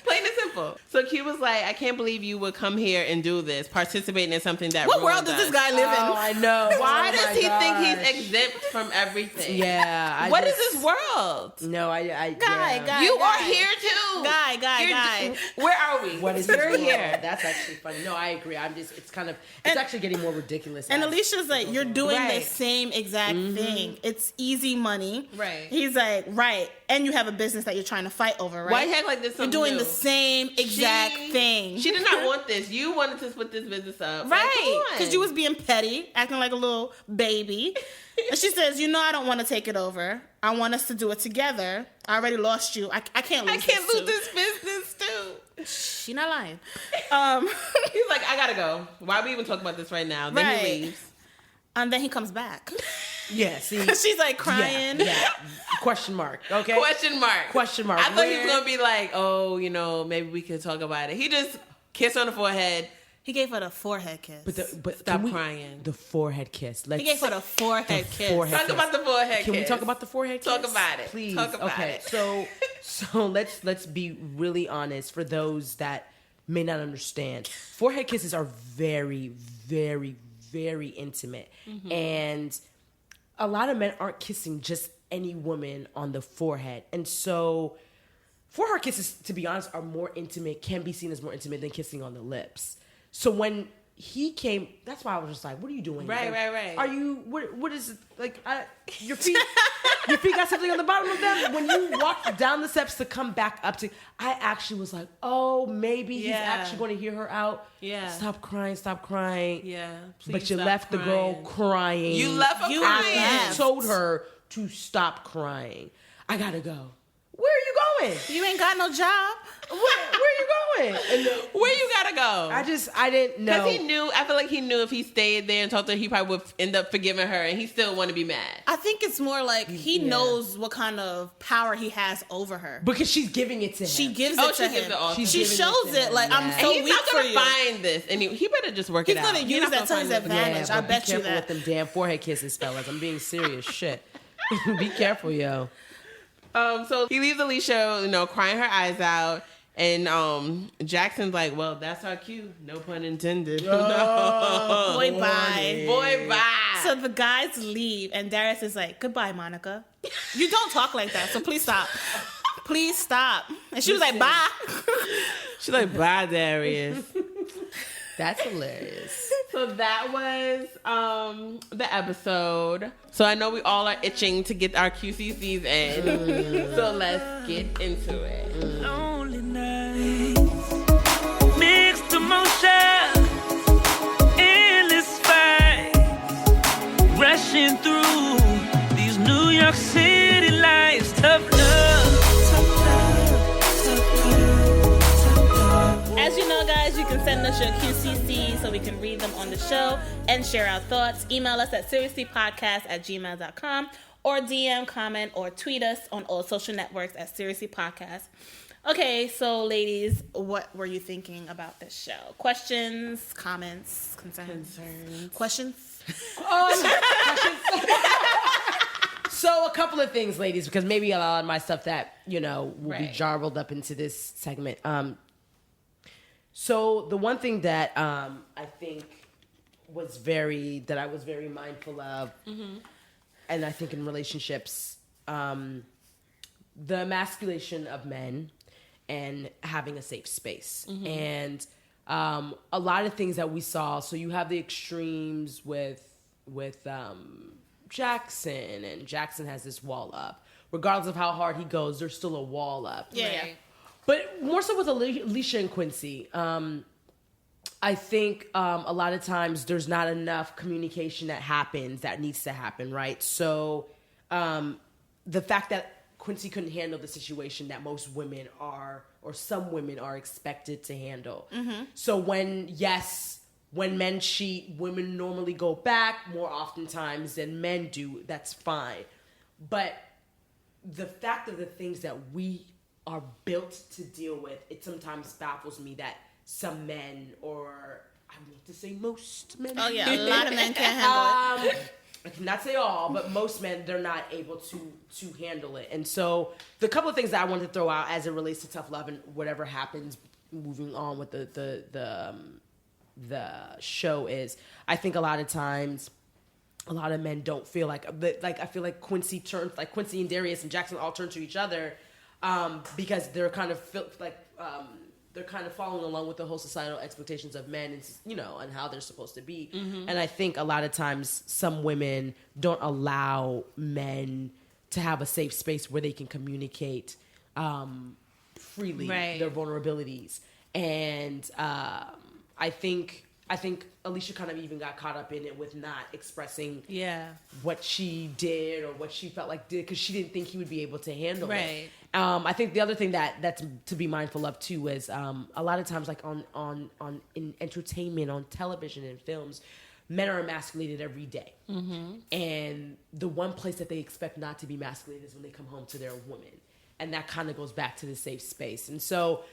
Plain and simple. So Q was like, I can't believe you would come here and do this, participating in something that What ruined world does us. this guy live in? Oh, I know. Why does he think gosh. he's exempt from everything? Yeah. What is this world? No, I Guy. You are here too. Guy. Where are we? What is You're this here? world? That's actually funny. No, I agree. It's actually getting more ridiculous. And Alicia's like, you're doing the Right. same exact thing. It's easy money. Right. He's like, right. And you have a business that you're trying to fight over, right? Why you act like this? You're doing the same exact thing. She did not want this. You wanted to split this business up. Right. Because Because you was being petty, acting like a little baby. And she says, I don't want to take it over. I want us to do it together. I already lost you. I can't lose this business too. She not lying. He's like, I gotta go. Why are we even talking about this right now? Then he leaves. And then he comes back. Yeah, see. She's like crying. Yeah. Question mark. Okay. Question mark. I thought he was gonna be like, oh, maybe we could talk about it. He just kissed on the forehead. He gave her the forehead kiss. But Stop crying. The forehead kiss. He gave her the forehead kiss. Talk about the forehead kiss. Can we talk about the forehead kiss? Talk about it. Please. Talk about it. So let's be really honest for those that may not understand. Forehead kisses are very, very, very intimate. And a lot of men aren't kissing just any woman on the forehead. And so forehead kisses, to be honest, are more intimate, can be seen as more intimate than kissing on the lips. So when he came, that's why I was just like, what are you doing? Right, like, right. Are you, what is it? Like, your feet got something on the bottom of them? When you walked down the steps to come back up to, I actually was like, oh, maybe he's actually going to hear her out. Yeah. Stop crying. Yeah. But you left the girl crying. You left her crying. You told her to stop crying. I gotta go. Where are you going? You ain't got no job. Where are you going? And where you gotta go? I didn't know. Because he knew, I feel like he knew if he stayed there and talked to her, he probably would end up forgiving her and he still want to be mad. I think it's more like he knows what kind of power he has over her. Because she's giving it to him. She gives it to him. She shows it like, I'm so and he's weak not for gonna you. find this. And he better just work it out. He's going to use that to his advantage. I bet you that. Be careful with them damn forehead kisses, fellas. I'm being serious. Shit. Be careful, yo. So he leaves Alicia, crying her eyes out. And Jackson's like, well, that's our cue. No pun intended. Oh, Boy, bye. Boy, bye. So the guys leave, and Darius is like, goodbye, Monica. You don't talk like that, so please stop. Please stop. And she was like, bye. She's like, bye, Darius. That's hilarious. So that was the episode. So I know we all are itching to get our QCCs in. So let's get into it. Lonely nights, mixed emotions, endless fights, rushing through these New York City lights. Tough love, tough love, tough love, tough love. As you know, guys, you can send us your QCC so we can read them on the show and share our thoughts. Email us at seriouslypodcast@gmail.com or DM, comment, or tweet us on all social networks at Seriously Podcast. Okay, so ladies, what were you thinking about this show? Questions, comments, concerns. Questions? So a couple of things, ladies, because maybe a lot of my stuff that, will be Right. jarbled up into this segment. So the one thing that I think that I was very mindful of, and I think in relationships, the emasculation of men and having a safe space. And a lot of things that we saw. So you have the extremes with Jackson, and Jackson has this wall up. Regardless of how hard he goes, there's still a wall up. Yeah. But more so with Alicia and Quincy, I think a lot of times there's not enough communication that needs to happen, right? So the fact that Quincy couldn't handle the situation that most women are, or some women are expected to handle. So when men cheat, women normally go back more oftentimes than men do. That's fine. But the fact of the things that we are built to deal with, it sometimes baffles me that some men, or I want to say most men. Oh, yeah, a lot of men can't handle it. I cannot say all, but most men, they're not able to handle it. And so the couple of things that I wanted to throw out as it relates to tough love and whatever happens moving on with the show is, I think a lot of times, a lot of men don't feel like I feel like Quincy and Darius and Jackson all turn to each other because they're kind of they're kind of following along with the whole societal expectations of men and how they're supposed to be. And I think a lot of times some women don't allow men to have a safe space where they can communicate freely their vulnerabilities. And I think Alicia kind of even got caught up in it with not expressing what she did or what she felt like did, because she didn't think he would be able to handle it. I think the other thing that's to be mindful of too is a lot of times, like on in entertainment, on television and films, men are emasculated every day. And the one place that they expect not to be emasculated is when they come home to their woman. And that kind of goes back to the safe space. And so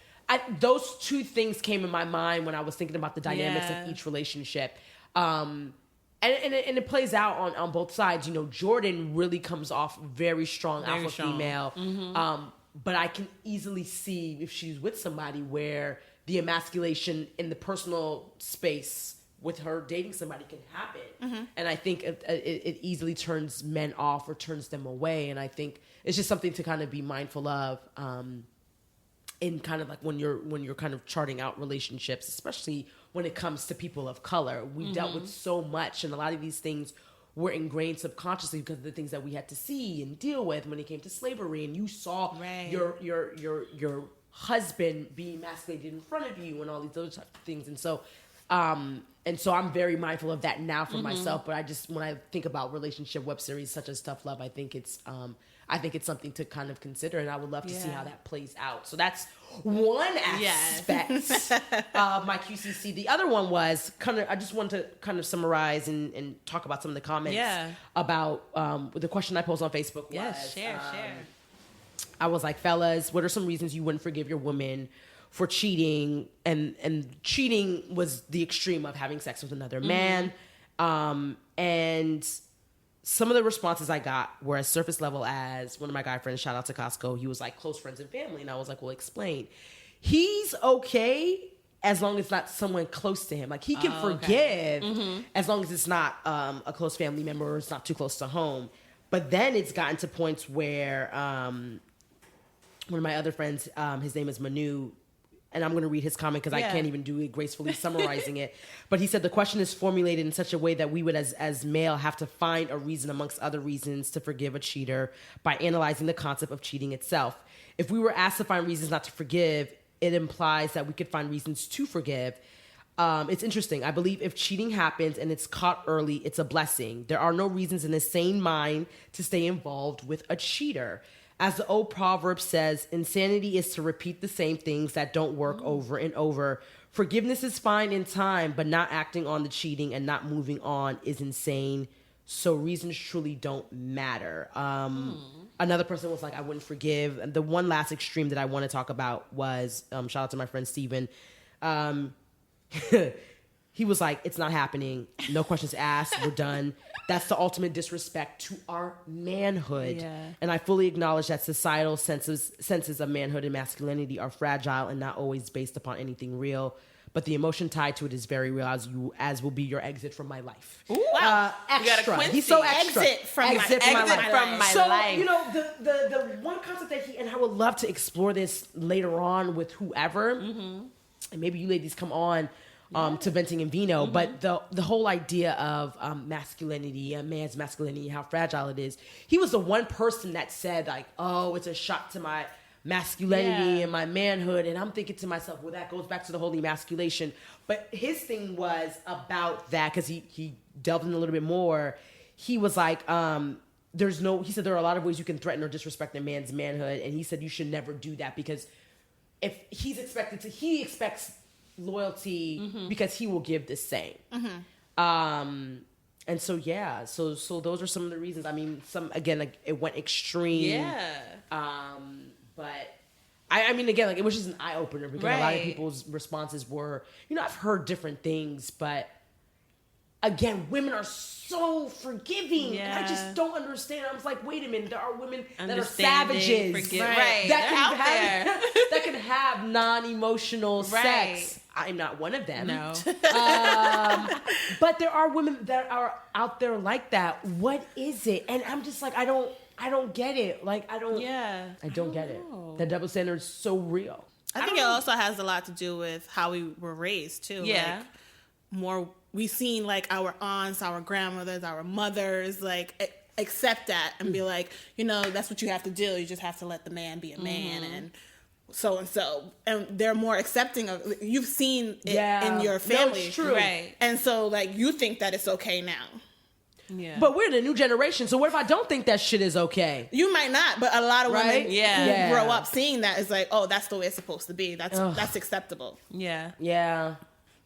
those two things came in my mind when I was thinking about the dynamics of each relationship. And it plays out on both sides. Jordan really comes off very strong alpha female. But I can easily see if she's with somebody where the emasculation in the personal space with her dating somebody can happen. And I think it easily turns men off or turns them away. And I think it's just something to kind of be mindful of. In kind of like when you're kind of charting out relationships, especially when it comes to people of color. We dealt with so much, and a lot of these things were ingrained subconsciously because of the things that we had to see and deal with when it came to slavery. And you saw your husband being emasculated in front of you and all these other types of things. And so I'm very mindful of that now for myself. But when I think about relationship web series such as Tough Love, I think it's something to kind of consider, and I would love to see how that plays out. So that's one aspect of my QCC. The other one was I just wanted to kind of summarize and talk about some of the comments about the question I posed on Facebook. Share. I was like, fellas, what are some reasons you wouldn't forgive your woman for cheating? And cheating was the extreme of having sex with another man. And some of the responses I got were as surface level as one of my guy friends, shout out to Costco, he was like, close friends and family. And I was like, well, explain. He's okay as long as it's not someone close to him. Like, he can forgive as long as it's not a close family member or it's not too close to home. But then it's gotten to points where one of my other friends, his name is Manu, and I'm going to read his comment because I can't even do it gracefully summarizing it. But he said the question is formulated in such a way that we would, as male, have to find a reason amongst other reasons to forgive a cheater by analyzing the concept of cheating itself. If we were asked to find reasons not to forgive, it implies that we could find reasons to forgive. It's interesting. I believe if cheating happens and it's caught early, it's a blessing. There are no reasons in a sane mind to stay involved with a cheater. As the old proverb says, insanity is to repeat the same things that don't work over and over. Forgiveness is fine in time, but not acting on the cheating and not moving on is insane. So reasons truly don't matter. Another person was like, I wouldn't forgive. And the one last extreme that I want to talk about was, shout out to my friend Steven. He was like, it's not happening. No questions asked. We're done. That's the ultimate disrespect to our manhood. Yeah. And I fully acknowledge that societal senses of manhood and masculinity are fragile and not always based upon anything real. But the emotion tied to it is very real, as will be your exit from my life. Ooh, wow. Extra. He's so extra. Exit from my life. You know, the one concept that and I would love to explore this later on with whoever, and maybe you ladies come on to Venting and Vino, but the whole idea of masculinity, a man's masculinity, how fragile it is. He was the one person that said like, oh, it's a shot to my masculinity and my manhood. And I'm thinking to myself, well, that goes back to the whole emasculation. But his thing was about that because he delved in a little bit more. He was like, he said there are a lot of ways you can threaten or disrespect a man's manhood. And he said you should never do that because if he expects loyalty because he will give the same. And so so those are some of the reasons. I mean, it went extreme. But I mean, again, like it was just an eye opener because a lot of people's responses were, I've heard different things, but again, women are so forgiving. And I just don't understand. I was like, wait a minute, there are women that are savages. That can have non-emotional sex. I'm not one of them. No. But there are women that are out there like that. What is it? And I'm just like, I don't get it. Like, I don't get it. That double standard is so real. I think it also has a lot to do with how we were raised too. Yeah. Like, we've seen like our aunts, our grandmothers, our mothers, like accept that and be like, that's what you have to do. You just have to let the man be a man and so. And they're more accepting of, you've seen it in your family. That's true. Right. And so like, you think that it's okay now. Yeah. But we're the new generation, so what if I don't think that shit is okay? You might not, but a lot of women who grow up seeing that is like, oh, that's the way it's supposed to be. That's acceptable. Yeah. Yeah.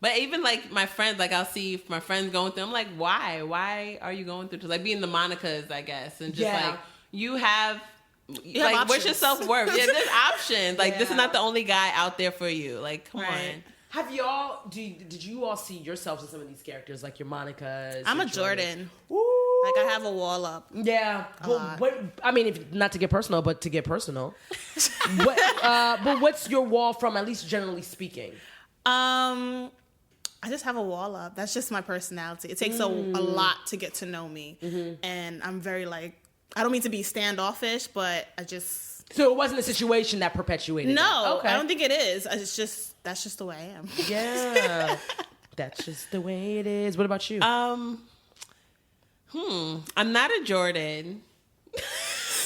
But even like my friends, like I'll see my friends going through, I'm like, why? Why are you going through this? Like being the Monicas, I guess. And just like, you have like, where's your self-worth? Yeah, there's options. Like, this is not the only guy out there for you. Like, come on. Have y'all, did you all see yourselves in some of these characters? Like your Monicas? I'm a Jordan. Like, I have a wall up. Yeah. I mean, not to get personal, but to get personal. But what's your wall from, at least generally speaking? I just have a wall up. That's just my personality. It takes a lot to get to know me. And I'm very like, I don't mean to be standoffish, but I just... So it wasn't a situation that perpetuated No, I don't think it is. That's just the way I am. Yeah. That's just the way it is. What about you? I'm not a Jordan.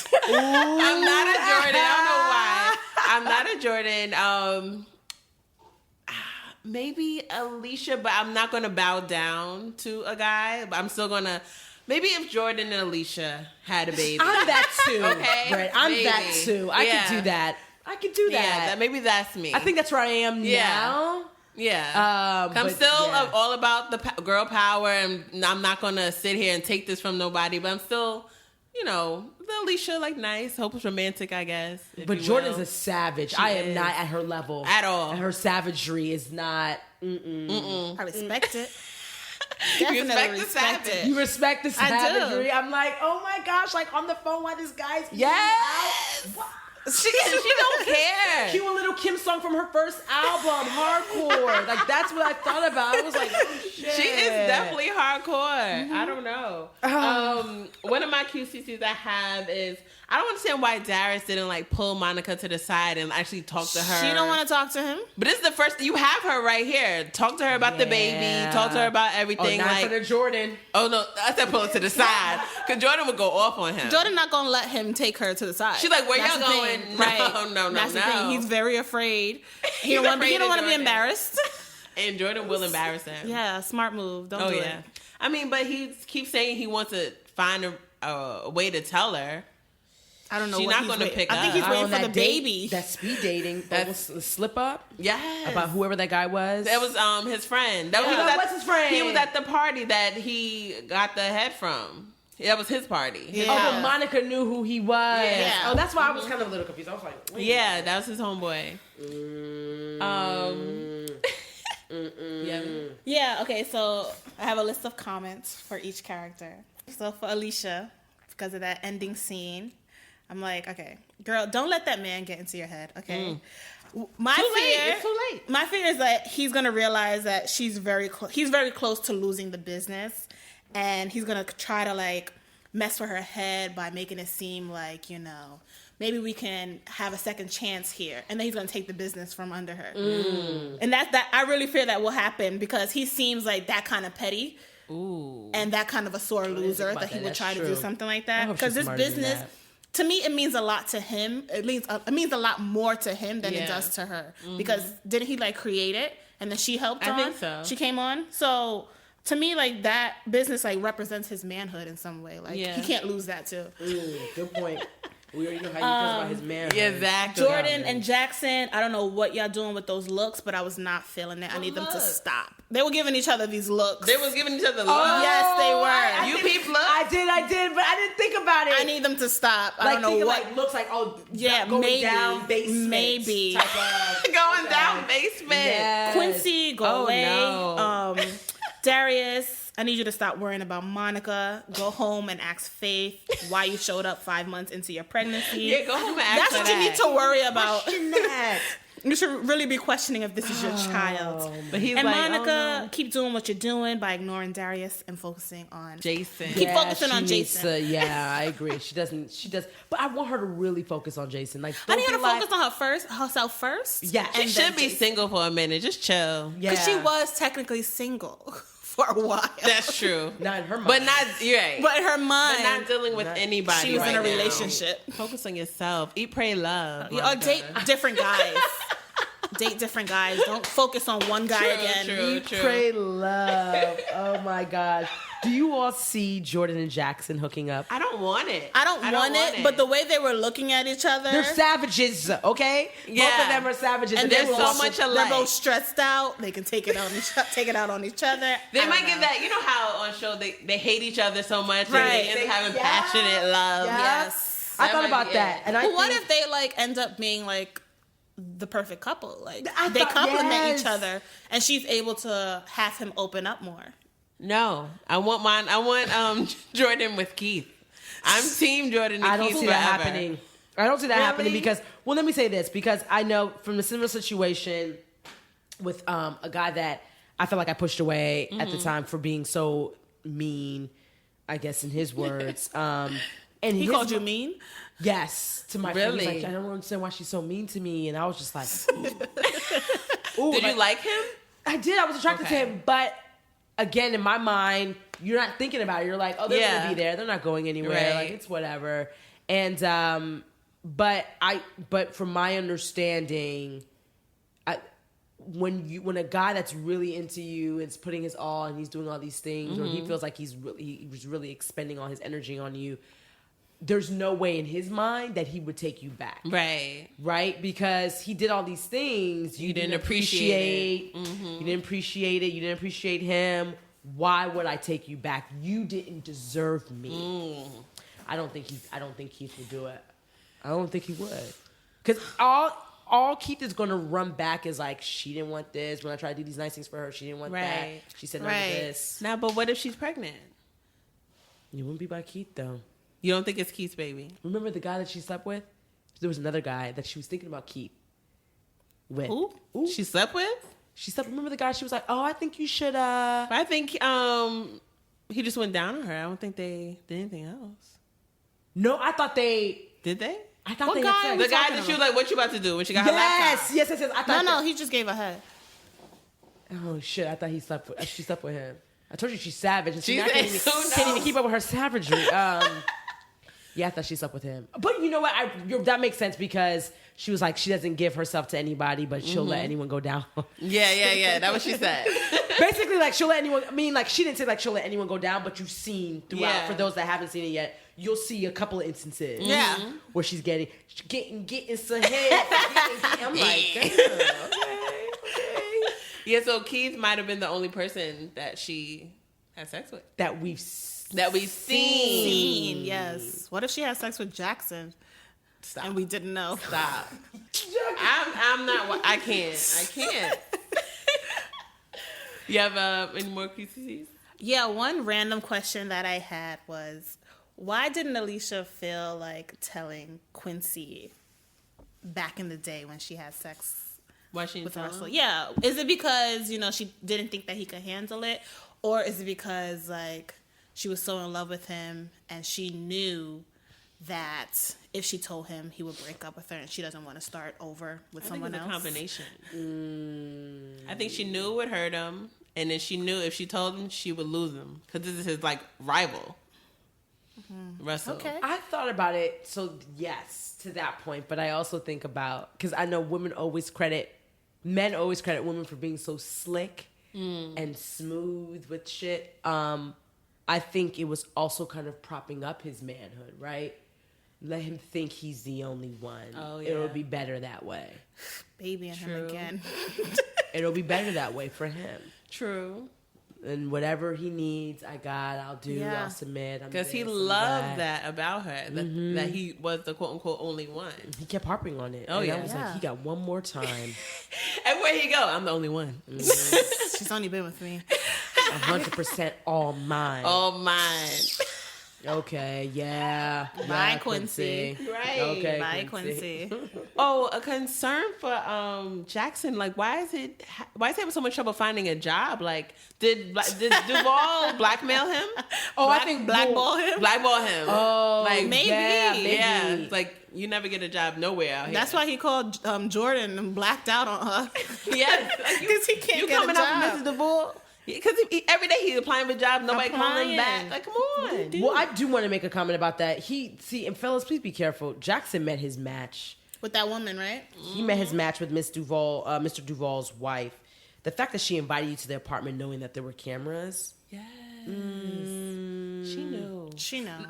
I'm not a Jordan. I don't know why. I'm not a Jordan. Maybe Alicia, but I'm not going to bow down to a guy. But I'm still going to... Maybe if Jordan and Alicia had a baby. I'm that too. Okay. Right. I'm that too. I could do that. Yeah, maybe that's me. I think that's where I am now. Yeah. I'm still all about the girl power, and I'm not going to sit here and take this from nobody, but I'm still, the Alicia, like, nice, hopeless romantic, I guess. But Jordan's a savage. I am not at her level. At all. And her savagery is not... I respect it. You respect it. You respect the savagery. I'm like, oh my gosh, like on the phone while this guy's yes. She don't care. Cue a little Kim song from her first album, Hardcore. Like that's what I thought about. I was like, oh shit. She is definitely hardcore. I don't know. One of my QCCs I have is, I don't understand why Darius didn't like pull Monica to the side and actually talk to her. She don't want to talk to him. But this is the first, you have her right here. Talk to her about the baby. Talk to her about everything. Not for the Jordan. Oh no, I said pull it to the side. Because Jordan would go off on him. Jordan not gonna let him take her to the side. She's like, where That's y'all the going? thing. No, Right. no. That's the thing. He's very afraid. He don't want to be embarrassed. And Jordan will embarrass him. Yeah, smart move. Don't do it. I mean, but he keeps saying he wants to find a way to tell her. I don't know. She's what not he's going to waiting. pick I think up. he's waiting for that the date, baby. that speed dating. That's a slip up. Yes. About whoever that guy was. That was his friend. That was his friend. He was at the party that he got the head from. That was his party. Yeah. Oh, but Monica knew who he was. Yeah. Oh, that's why I was kind of a little confused. I was like, wait. Yeah, that was his homeboy. Yeah, okay, so I have a list of comments for each character. So for Alicia, because of that ending scene, I'm like, okay, girl, don't let that man get into your head, okay? My fear, It's too late. My fear is that he's gonna realize that he's very close to losing the business, and he's gonna try to like mess with her head by making it seem like, you know, maybe we can have a second chance here, and then he's gonna take the business from under her. And that I really fear that will happen because he seems like that kind of petty. Ooh. And that kind of a sore loser that he would try to do something like that. Because this business, to me, it means a lot to him. It means a lot more to him than it does to her. Because didn't he like create it and then she helped on? I think so. She came on. So to me, like that business like represents his manhood in some way. Like he can't lose that too. Good point. We already know how you feel about his man. Exactly. Jordan and Jackson, I don't know what y'all doing with those looks, but I was not feeling it. I need them to stop. They were giving each other these looks. They was giving each other looks. Yes, they were. You peep look? I did, but I didn't think about it. I need them to stop. I don't know thinking, what. like, looks like, Yeah, going down basement. maybe. Type of, Going down basement. Yes. Quincy, go Oh, away. no. Darius, I need you to stop worrying about Monica. Go home and ask Faith why you showed up 5 months into your pregnancy. Yeah, go home and ask That's her what you need to worry about. that. You should really be questioning if this is your child. But he's And like, Monica, keep doing what you're doing by ignoring Darius and focusing on Jason. Keep focusing on she needs Jason. I agree. She does. But I want her to really focus on Jason. Like, I need her to don't be focus on herself first. Yeah. She and should then be Jason. single for a minute. Just chill. Because she was technically single for a while. That's true. Not in her mind. But not, you're right. But in her mind, But not dealing with anybody. she was right in a now. relationship. Focus on yourself. Eat, pray, love. Or date different guys. Date different guys. Don't focus on one guy again. True. Pray love. Oh my God. Do you all see Jordan and Jackson hooking up? I don't want it. I don't want it, but the way they were looking at each other. They're savages, okay? Yeah. Both of them are savages. and they're they're so much alike. They're both stressed out. They can take it out on each other. They I don't might know. get that. You know how on show they hate each other so much Right. and they end up having Yeah. passionate love. Yeah. Yes. I That thought might about be that. it. And I But what think- if they like end up being like the perfect couple? Like I they thought- complement yes. each other, and she's able to have him open up more. No, I want Jordan with Keith. I'm team Jordan and I don't Keith see forever. that happening. I don't see that happening Really? because, well, let me say this, because I know from the similar situation with a guy that I felt like I pushed away at the time for being so mean, I guess in his words. And He called you mean? Yes, to my friend. He's Really? like, I don't understand why she's so mean to me, and I was just like, ooh. Did you like him? I did. I was attracted to Okay. him, but again, in my mind, you're not thinking about it. You're like, oh, they're Yeah. gonna be there. They're not going anywhere. Right. Like, it's whatever. And but from my understanding, when a guy that's really into you is putting his all and he's doing all these things, or he feels like he was really expending all his energy on you, there's no way in his mind that he would take you back. Right? Because he did all these things. You didn't appreciate. You didn't appreciate it. You didn't appreciate him. Why would I take you back? You didn't deserve me. I don't think Keith would do it. I don't think he would. Because all Keith is going to run back is like, she didn't want this. When I tried to do these nice things for her, she didn't want that. She said no to this. Now, but what if she's pregnant? You wouldn't be by Keith, though. You don't think it's Keith's baby? Remember the guy that she slept with? There was another guy that she was thinking about Keith with. Who? She slept with? She slept. Remember the guy? She was like, "Oh, I think you should." I think he just went down on her. I don't think they did anything else. No, I thought they did. They? I thought What they guy had sex. The guy that she was like, "What you about to do?" When she got her laptop. Yes. I thought No, he just gave her head. Oh shit! I thought she slept with him. I told you she's savage. And She's can't even keep up with her savagery. Yeah, I thought she slept with him. But you know what? That makes sense because she was like, she doesn't give herself to anybody, but she'll let anyone go down. Yeah. That's what she said. Basically, like she'll let anyone. I mean, like she didn't say like she'll let anyone go down, but you've seen throughout. Yeah. For those that haven't seen it yet, you'll see a couple of instances. Yeah. Where she's getting some head. I'm like, damn, okay. Yeah, so Keith might have been the only person that she had sex with. That we've Seen, yes. What if she had sex with Jackson? Stop. And we didn't know. Stop. I'm not. I can't. You have any more QCCs? Yeah, one random question that I had was, why didn't Alicia feel like telling Quincy back in the day when she had sex Why she with didn't Russell? tell him? Yeah. Is it because, she didn't think that he could handle it? Or is it because, like, she was so in love with him and she knew that if she told him, he would break up with her and she doesn't want to start over with someone else? A combination. I think she knew it would hurt him, and then she knew if she told him, she would lose him because this is his like rival, Russell. Okay. I thought about it. So yes, to that point, but I also think about, because I know men always credit women for being so slick and smooth with shit. I think it was also kind of propping up his manhood, right? Let him think he's the only one. Oh, yeah. It'll be better that way. Baby and him again. It'll be better that way for him. True. And whatever he needs, I'll do, Yeah. I'll submit. Because he loved that about her, that he was the quote unquote only one. He kept harping on it. Oh, and yeah. I was like, he got one more time. And where he go? I'm the only one. She's only been with me. 100% all mine. All mine. Okay, yeah. Bye, Yeah, Quincy. Right. Okay, Bye, Quincy. Oh, a concern for Jackson. Like, why is he having so much trouble finding a job? Like, did Duvall blackmail him? Oh, I think blackball him. Blackball him. Oh, like maybe. Yeah, it's like you never get a job nowhere out here. That's why he called Jordan and blacked out on her. Yes, like Because he can't you get a coming up job. from Mrs. Duvall. Because every day he's applying for jobs, nobody calling him back. Applying. Like, come on. Well, I do want to make a comment about that. And fellas, please be careful. Jackson met his match. With that woman, right? He met his match with Miss Duvall, Mr. Duvall's wife. The fact that she invited you to the apartment knowing that there were cameras. Yes. She knew. She know.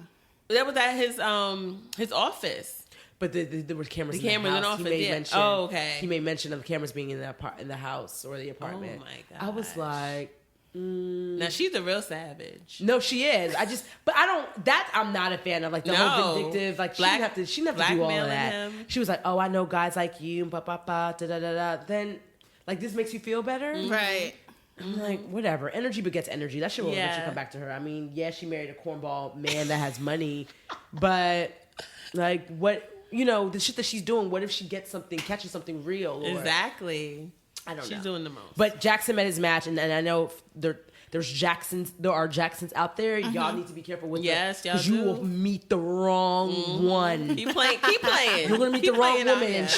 That was at his office. But there were cameras. The cameras in the house. office, He made yeah. mention. Oh, okay. He made mention of the cameras being in the house or the apartment. Oh my I was gosh. like, Now she's a real savage. no, she is. I'm not a fan of, like, the whole vindictive. Like, she didn't have to do all of blackmailing that. him. She was like, oh, I know guys like you, da da da da. Then, like, this makes you feel better. Right. I'm like, whatever. Energy begets energy. That shit will eventually Yeah. come back to her. I mean, yeah, she married a cornball man that has money, but, like, what, the shit that she's doing, what if she gets something, catches something real? Or, Exactly. I don't know. She's doing the most. But Jackson met his match, and I know there are Jacksons out there. Y'all need to be careful with Yes, y'all because you do. will meet the wrong one. Keep playing. You're gonna meet the wrong playing out woman, here. and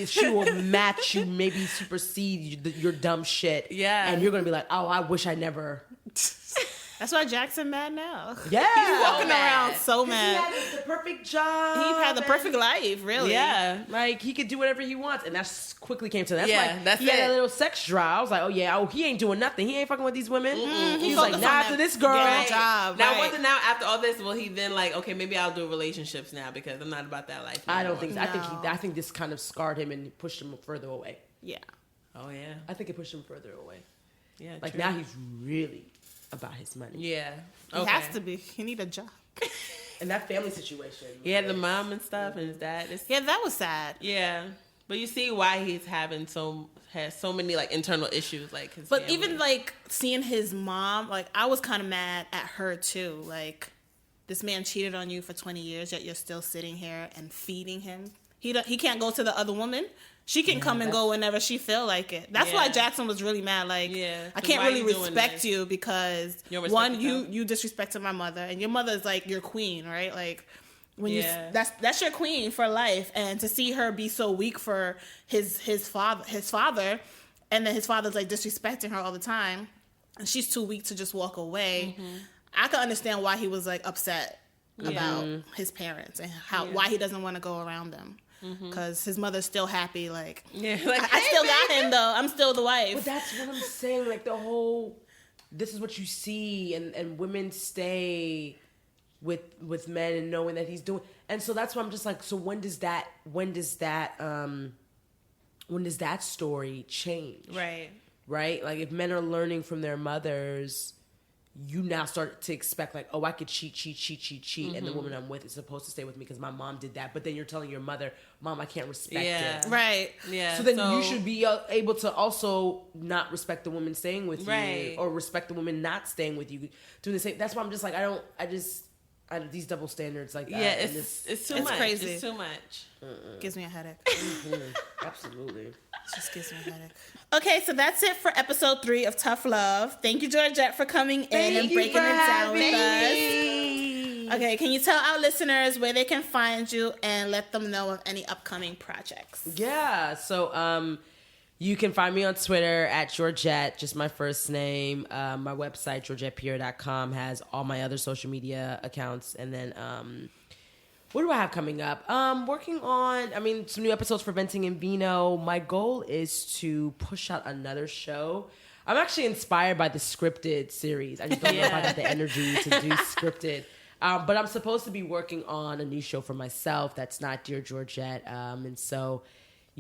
she will match you, maybe supersede your dumb shit. Yeah. and you're gonna be like, oh, I wish I never. That's why Jackson mad now. Yeah, He's walking mad. around so He mad. had the perfect job. He had the and, perfect life, really. Yeah. like, he could do whatever he wants, and that's quickly came to that. That's Yeah, why that's he had it. a little sex drive. I was like, oh yeah, he ain't doing nothing. He ain't fucking with these women. He's focused like, on nah, that after this girl. getting a job. Now, right. whether now after all this, will he then like, okay, maybe I'll do relationships now because I'm not about that life. I don't anymore. think so. No. I think this kind of scarred him and pushed him further away. Yeah. Oh yeah. I think it pushed him further away. Yeah. Like, true. now he's really about his money. Yeah. He Okay. has to be. He need a job. And that family situation. He had the mom and stuff, and his dad. Yeah, that was sad. Yeah. But you see why he's has so many like internal issues, like his But family. even like seeing his mom, like I was kind of mad at her too. Like, this man cheated on you for 20 years, yet you're still sitting here and feeding him He can't go to the other woman. She can come and go whenever she feel like it. That's why Jackson was really mad. Like, I can't really respect you because one, you disrespected my mother, and your mother is like your queen, right? Like, when you that's your queen for life, and to see her be so weak for his father, and then his father's like disrespecting her all the time, and she's too weak to just walk away. I can understand why he was like upset about his parents and why he doesn't want to go around them. Because his mother's still happy, like, I still got him though. I'm still the wife. But that's what I'm saying. Like the whole, this is what you see, and women stay with men and knowing that he's doing, and so that's why I'm just like, so when does that story change? Right. Like if men are learning from their mothers, you now start to expect like, oh, I could cheat, and the woman I'm with is supposed to stay with me because my mom did that. But then you're telling your mother, Mom, I can't respect it. Right. Yeah. So then you should be able to also not respect the woman staying with you, or respect the woman not staying with you. Doing the same. That's why I'm just like, I these double standards like that. Yeah, it's too much. Crazy. It's too much. Gives me a headache. Absolutely. It just gives me a headache. Okay, so that's it for episode 3 of Tough Love. Thank you, Georgette, for coming in and breaking it down with us. Okay, can you tell our listeners where they can find you and let them know of any upcoming projects? Yeah, so you can find me on Twitter at Georgette, just my first name. My website, GeorgettePierre.com, has all my other social media accounts. And then, what do I have coming up? Working on, some new episodes for Venting and Vino. My goal is to push out another show. I'm actually inspired by the scripted series. I just don't know if I got the energy to do scripted. But I'm supposed to be working on a new show for myself that's not Dear Georgette. And so...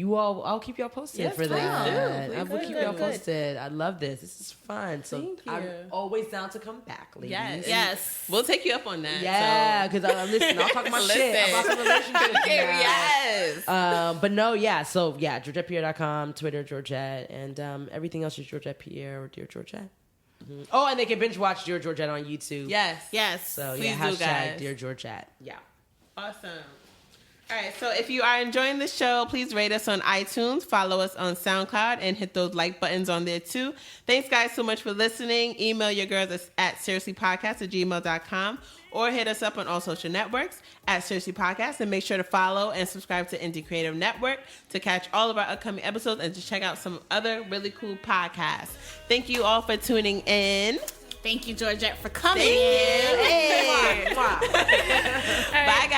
I'll keep y'all posted for that. I will keep y'all posted. I love this. This is fun. So I'm always down to come back, ladies. Yes. We'll take you up on that. Yeah, because I'll talk my shit about some relationships. Yes. But no, yeah. So yeah, GeorgettePierre.com, Twitter, Georgette, and everything else is Georgette Pierre or Dear Georgette. Oh, and they can binge watch Dear Georgette on YouTube. Yes. So please yeah, do, guys. Dear Georgette. Yeah. Awesome. All right, so if you are enjoying the show, please rate us on iTunes, follow us on SoundCloud, and hit those like buttons on there too. Thanks, guys, so much for listening. Email your girls at seriouslypodcast@gmail.com or hit us up on all social networks at Seriously Podcast, and make sure to follow and subscribe to Indie Creative Network to catch all of our upcoming episodes and to check out some other really cool podcasts. Thank you all for tuning in. Thank you, Georgette, for coming Thank in. you. Hey. Bye, Bye, guys.